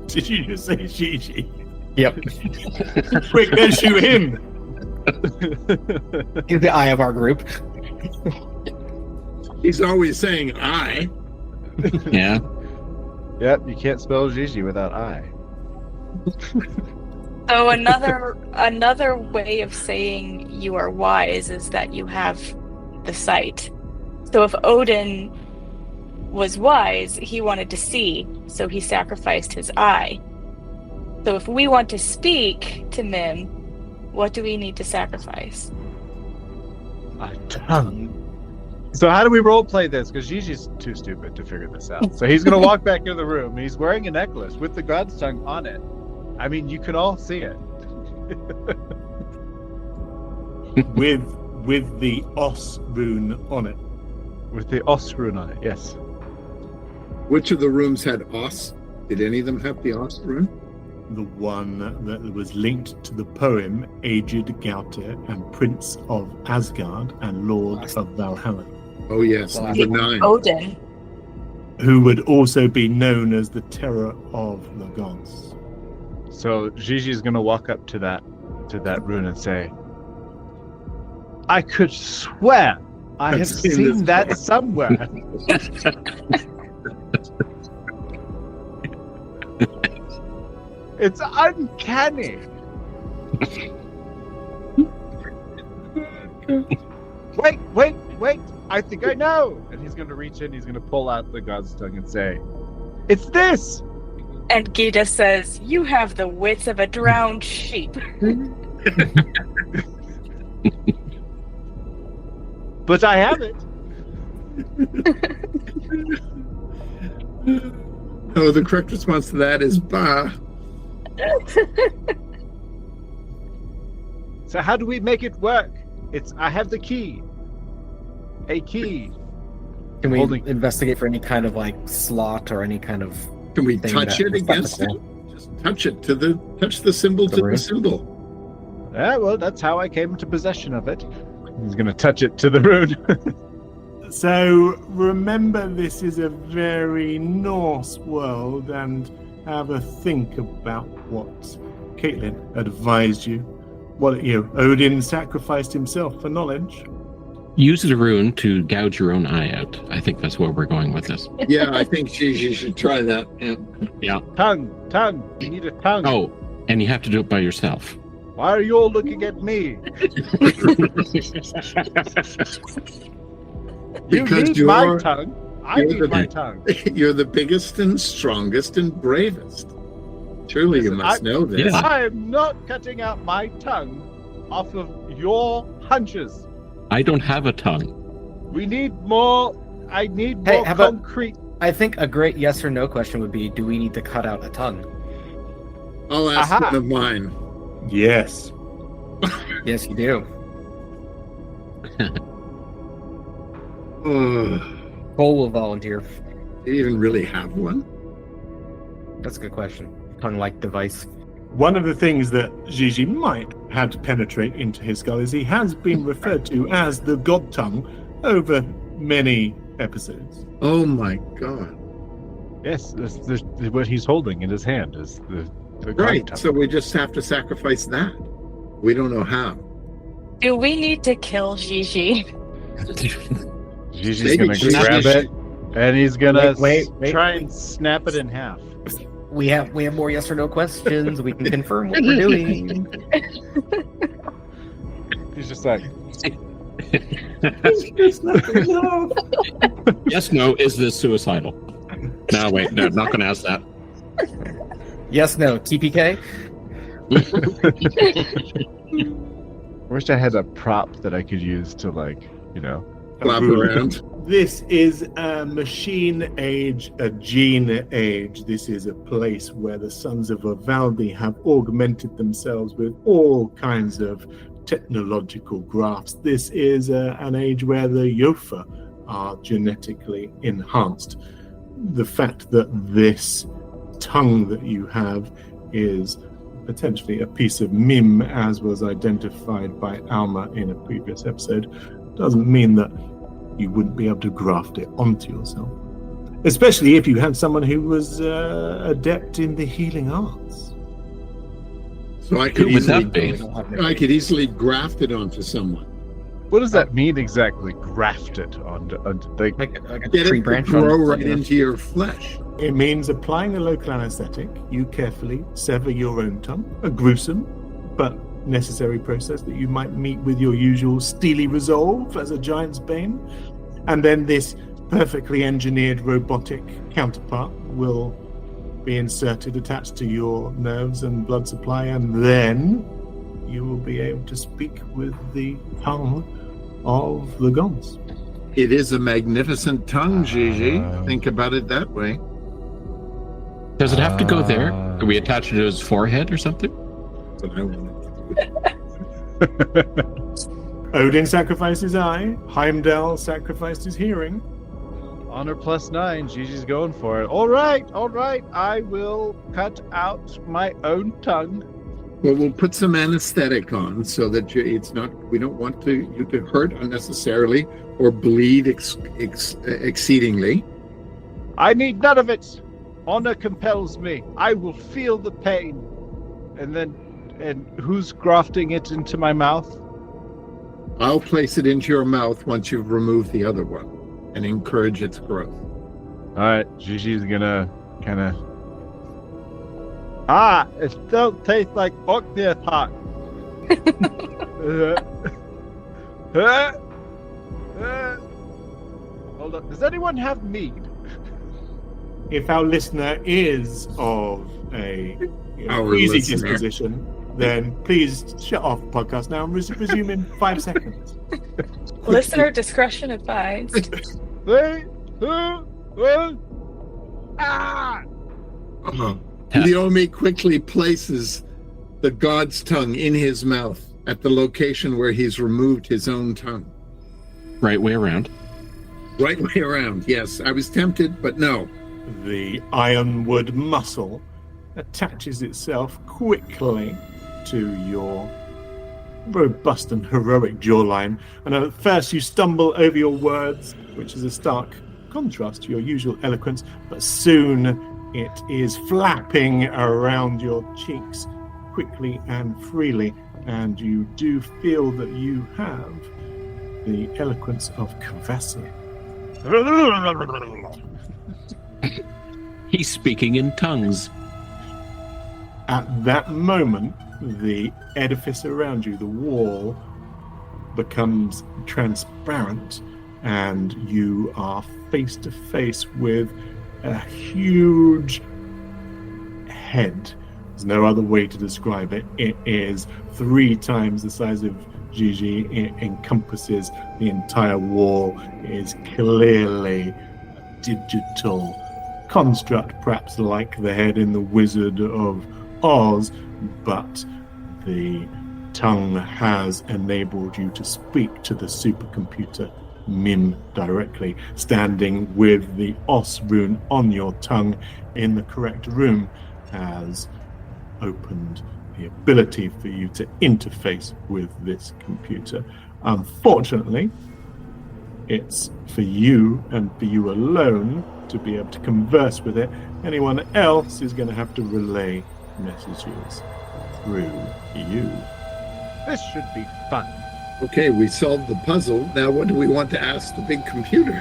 Did you just say Gigi? Yep. Quick, go shoot him! He's the eye of our group. He's always saying I. Yeah. Yep, you can't spell Gigi without I. So another way of saying you are wise is that you have the sight. So if Odin was wise, he wanted to see, so he sacrificed his eye. So if we want to speak to Mim, what do we need to sacrifice? A tongue. So how do we role play this? Because Gigi's too stupid to figure this out. So he's gonna walk back into the room. He's wearing a necklace with the God's tongue on it. I mean, you can all see it. with the os rune on it. With the os rune on it, yes. Which of the rooms had Os? Did any of them have the Os rune? The one that was linked to the poem Aged Gaute and Prince of Asgard and Lord of Valhalla, Oh yes, number 9. Odin. who would also be known as the Terror of the Gods. So Gigi's gonna walk up to that rune and say, I could swear I have I've seen seen this that before." somewhere. It's uncanny. Wait. I think I know. And he's going to reach in, he's going to pull out the god's tongue and say, it's this. And Gita says, "You have the wits of a drowned sheep." But I have it. Oh, the correct response to that is bah. So how do we make it work? I have the key. A key. Can we Holding- investigate for any kind of like slot or any kind of Can we thing touch that it against it? receptacle? Just touch it touch the symbol to the rune? symbol. Yeah, well, that's how I came into possession of it. He's going to touch it to the rune. So remember, this is a very Norse world, and have a think about what Caitlin advised you. What Odin sacrificed himself for knowledge. Use the rune to gouge your own eye out. I think that's where we're going with this. Yeah, I think she should try that. Yeah. Tongue. You need a tongue. Oh, and you have to do it by yourself. Why are you all looking at me? You Because need my you're- tongue. I you're need the- my tongue. You're the biggest and strongest and bravest. Surely you Listen, must know this. Yeah. I'm not cutting out my tongue off of your hunches. I don't have a tongue. We need more. I need Hey, more how about- concrete. I think a great yes or no question would be, do we need to cut out a tongue? I'll ask Aha. one of mine. Yes. Yes, you do. Oh, Cole will volunteer. do you even really have one? That's a good question. Tongue-like device. One of the things that Gigi might have to penetrate into his skull is he has been referred to as the God Tongue over many episodes. Oh my god. Yes, this what he's holding in his hand is the god Right, tongue. so we just have to sacrifice that. We don't know how. Do we need to kill Gigi? Gigi's Maybe gonna Gigi grab should- it, and he's gonna Wait. try and snap it in half. We have more yes or no questions. We can confirm what we're doing. He's just like, Yes, no, is this suicidal? No, wait, no, not going to ask that. Yes, no. TPK? wish I had a prop that I could use to Flap around. This is a machine age, a gene age. This is a place where the sons of Vivaldi have augmented themselves with all kinds of technological grafts. This is an age where the Yofa are genetically enhanced. The fact that this tongue that you have is potentially a piece of Mim, as was identified by Alma in a previous episode, doesn't mean that you wouldn't be able to graft it onto yourself. Especially if you had someone who was adept in the healing arts. So I Who could would that easily, be? I could easily graft it onto someone. What does that mean exactly? Grafted onto like Like a Get tree it to branch grow on right into your flesh. It means applying a local anesthetic. You carefully sever your own tongue. A gruesome but necessary process that you might meet with your usual steely resolve as a giant's bane. And then this perfectly engineered robotic counterpart will be inserted, attached to your nerves and blood supply, and then you will be able to speak with the tongue of the gods. It is a magnificent tongue, Gigi. Think about it that way. Does it have to go there? Can we attach it to his forehead or something? But I wanted to do. Odin sacrificed his eye. Heimdall sacrificed his hearing. honor +9. Gigi's going for it. All right. I will cut out my own tongue. Well, we'll put some anesthetic on so that it's not. We don't want you to hurt unnecessarily or bleed exceedingly. I need none of it. Honor compels me. I will feel the pain. And who's grafting it into my mouth? I'll place it into your mouth once you've removed the other one and encourage its growth. All right, Gigi's gonna kind of. It still tastes like octopus. Hold up. Does anyone have mead? If our listener is of a Our easy listener. disposition, then please shut off the podcast now and resume in 5 seconds. Listener discretion advised. Ah! Leomi quickly places the god's tongue in his mouth at the location where he's removed his own tongue. Right way around. Right way around, yes. I was tempted, but no. The ironwood muscle attaches itself quickly to your robust and heroic jawline, and at first you stumble over your words, which is a stark contrast to your usual eloquence, but soon it is flapping around your cheeks quickly and freely, and you do feel that you have the eloquence of Kvasir. He's speaking in tongues. At that moment, the edifice around you, the wall, becomes transparent, and you are face to face with a huge head. There's no other way to describe it. It is 3 times the size of Gigi. It encompasses the entire wall. It is clearly a digital construct, perhaps like the head in The Wizard of Oz, but the tongue has enabled you to speak to the supercomputer Mim directly. Standing with the Os rune on your tongue in the correct room has opened the ability for you to interface with this computer. Unfortunately, it's for you and for you alone to be able to converse with it. Anyone else is going to have to relay messages through you. This should be fun. Okay, we solved the puzzle. Now what do we want to ask the big computer?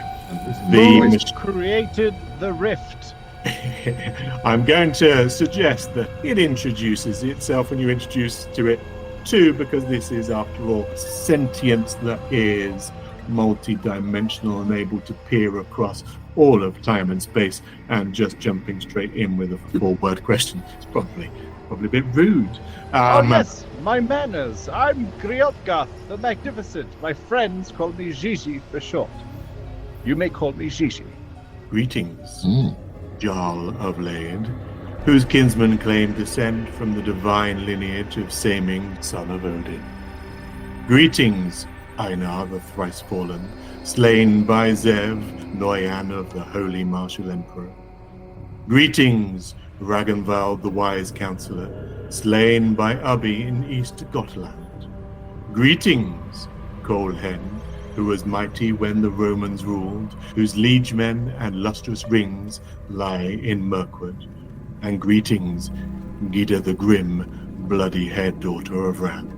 Who created the rift? I'm going to suggest that it introduces itself when you introduce to it too, because this is, after all, sentience that is multi-dimensional and able to peer across all of time and space, and just jumping straight in with a 4-word question is probably a bit rude. Yes, my manners. I'm Griotgarth the Magnificent. My friends call me Gigi for short. You may call me Gigi. Greetings, Jarl of Lade, whose kinsmen claim descent from the divine lineage of Saming, son of Odin. Greetings, Einar the thrice fallen, slain by Zev, Noyan of the Holy Martial Emperor. Greetings, Ragnvald the wise counselor, slain by Ubbi in East Gotland. Greetings, Colhen, who was mighty when the Romans ruled, whose liegemen and lustrous rings lie in Mirkwood. And greetings, Gida the grim, bloody-haired daughter of Ran.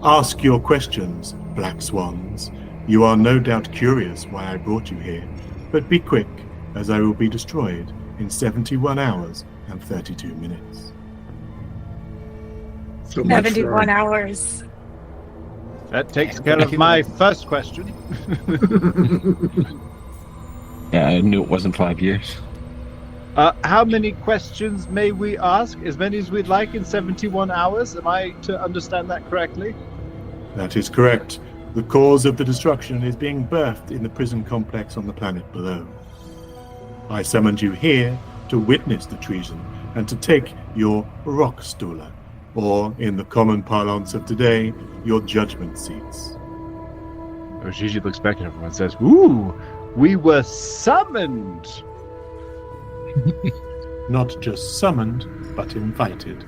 Ask your questions, Black Swans. You are no doubt curious why I brought you here, but be quick, as I will be destroyed in 71 hours and 32 minutes. So much 71 for- hours. That takes care of my first question. Yeah, I knew it wasn't 5 years. How many questions may we ask? As many as we'd like in 71 hours? Am I to understand that correctly? That is correct. The cause of the destruction is being birthed in the prison complex on the planet below. I summoned you here to witness the treason and to take your Rockstula, or in the common parlance of today, your judgment seats. Oh, Gigi looks back at everyone and says, "Ooh, we were summoned." Not just summoned, but invited.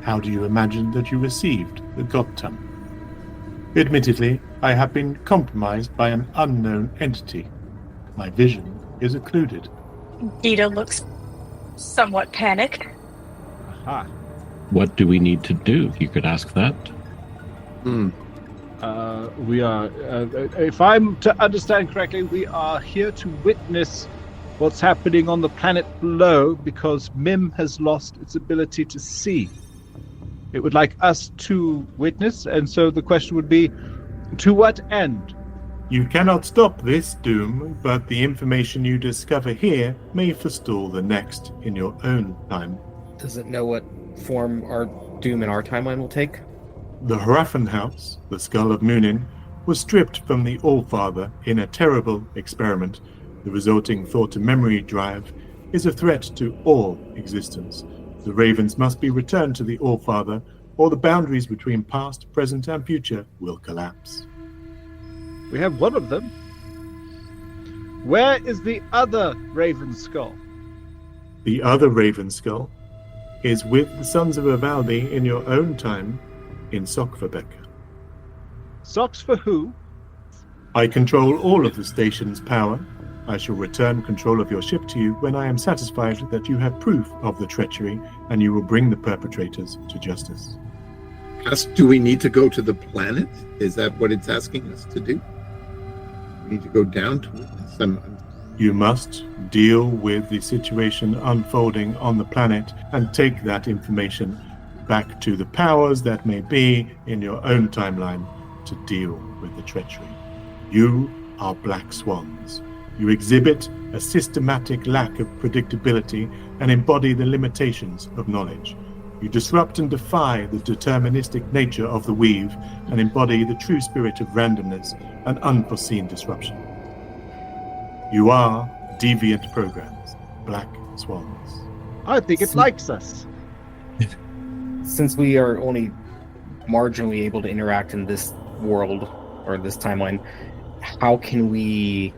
How do you imagine that you received the God Tongue? Admittedly, I have been compromised by an unknown entity. My vision is occluded. Gita looks somewhat panicked. Aha. What do we need to do? You could ask that. We are, if I'm to understand correctly, we are here to witness what's happening on the planet below because Mim has lost its ability to see. It would like us to witness, and so the question would be, to what end? You cannot stop this doom, but the information you discover here may forestall the next in your own time. Does it know what form our doom in our timeline will take? The Hraffen House, the skull of Muninn, was stripped from the Allfather in a terrible experiment. The resulting thought-to-memory drive is a threat to all existence. The Ravens must be returned to the Allfather, or the boundaries between past, present, and future will collapse. We have one of them. Where is the other Raven skull? The other Raven skull is with the Sons of Ivaldi in your own time in Sokvabeka. Socks for who? I control all of the station's power. I shall return control of your ship to you when I am satisfied that you have proof of the treachery and you will bring the perpetrators to justice. Do we need to go to the planet? Is that what it's asking us to do? We need to go down to it? You must deal with the situation unfolding on the planet and take that information back to the powers that may be in your own timeline to deal with the treachery. You are black swans. You exhibit a systematic lack of predictability and embody the limitations of knowledge. You disrupt and defy the deterministic nature of the weave and embody the true spirit of randomness and unforeseen disruption. You are deviant programs, black swans. I think it likes us. Since we are only marginally able to interact in this world or this timeline, how can we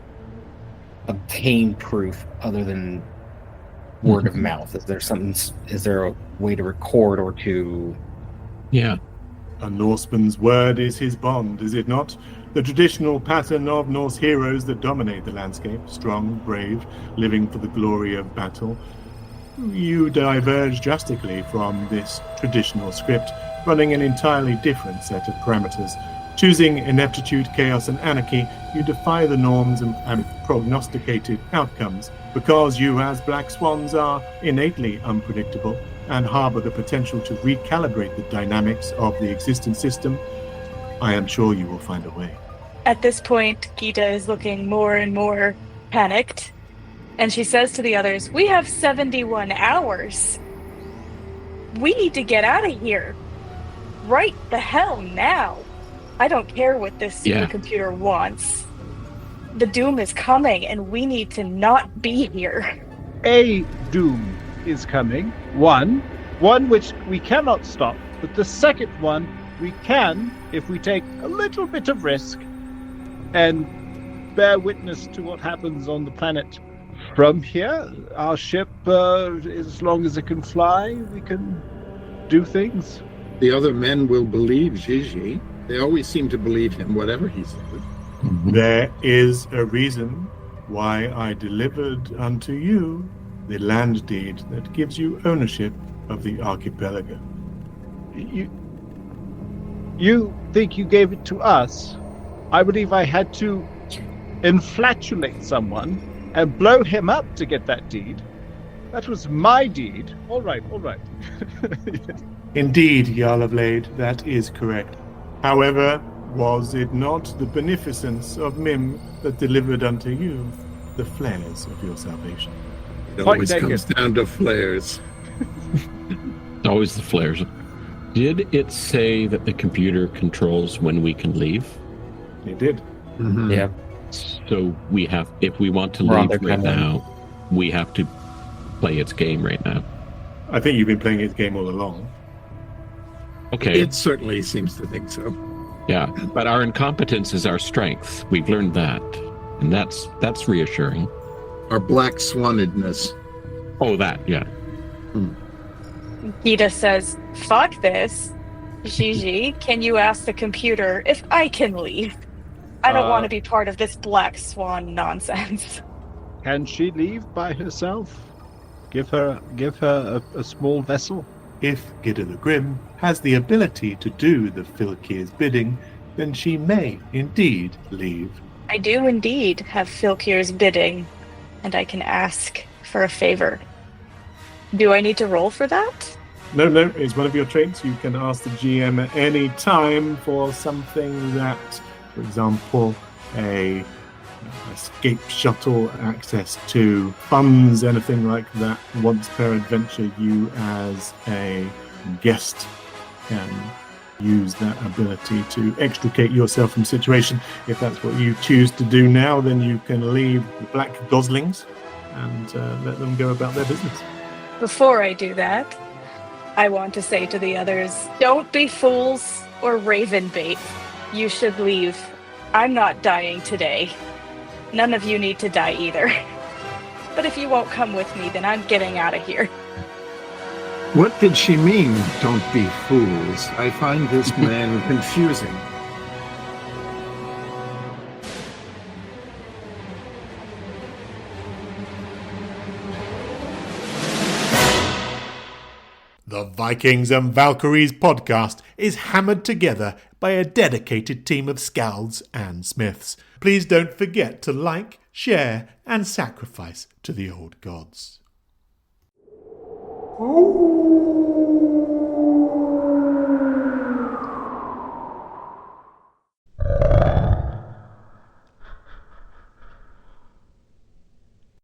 obtain proof other than word of mouth? Is there a way to record or to... Yeah. A Norseman's word is his bond, is it not? The traditional pattern of Norse heroes that dominate the landscape, strong, brave, living for the glory of battle. You diverge drastically from this traditional script, running an entirely different set of parameters. Choosing ineptitude, chaos, and anarchy, you defy the norms and prognosticated outcomes. Because you, as black swans, are innately unpredictable and harbor the potential to recalibrate the dynamics of the existing system, I am sure you will find a way. At this point, Gita is looking more and more panicked, and she says to the others, "We have 71 hours. We need to get out of here. Right the hell now. I don't care what this supercomputer wants. The doom is coming, and we need to not be here." A doom is coming. One which we cannot stop, but the second one we can if we take a little bit of risk and bear witness to what happens on the planet. From here, our ship, as long as it can fly, we can do things. The other men will believe Gigi. They always seem to believe him, whatever he said. Mm-hmm. There is a reason why I delivered unto you the land deed that gives you ownership of the archipelago. You think you gave it to us? I believe I had to inflatulate someone and blow him up to get that deed. That was my deed. All right. Indeed, Jarl of Lade, that is correct. However, was it not the beneficence of Mim that delivered unto you the flares of your salvation? It always comes down to flares. Always the flares. Did it say that the computer controls when we can leave? It did. Mm-hmm. Yeah. So we have, if we want to leave right now, we have to play its game right now. I think you've been playing its game all along. Okay. It certainly seems to think so. Yeah, but our incompetence is our strength. We've learned that, and that's reassuring. Our black swanedness. Oh, that, yeah. Gita says, "Fuck this. Gigi, can you ask the computer if I can leave? I don't want to be part of this black swan nonsense." Can she leave by herself? Give her a small vessel. If Gita the Grim has the ability to do the Filkir's bidding, then she may indeed leave. I do indeed have Filkir's bidding, and I can ask for a favor. Do I need to roll for that? No, it's one of your traits. You can ask the GM at any time for something that, for example, a escape shuttle, access to funds, anything like that. Once per adventure, you as a guest can use that ability to extricate yourself from situation. If that's what you choose to do now, then you can leave the black goslings and let them go about their business. Before I do that, I want to say to the others, don't be fools or raven bait. You should leave. I'm not dying today. None of you need to die either. But if you won't come with me, then I'm getting out of here. What did she mean, don't be fools? I find this man confusing. The Vikings and Valkyries podcast is hammered together by a dedicated team of Skalds and Smiths. Please don't forget to like, share, and sacrifice to the old gods. Oh.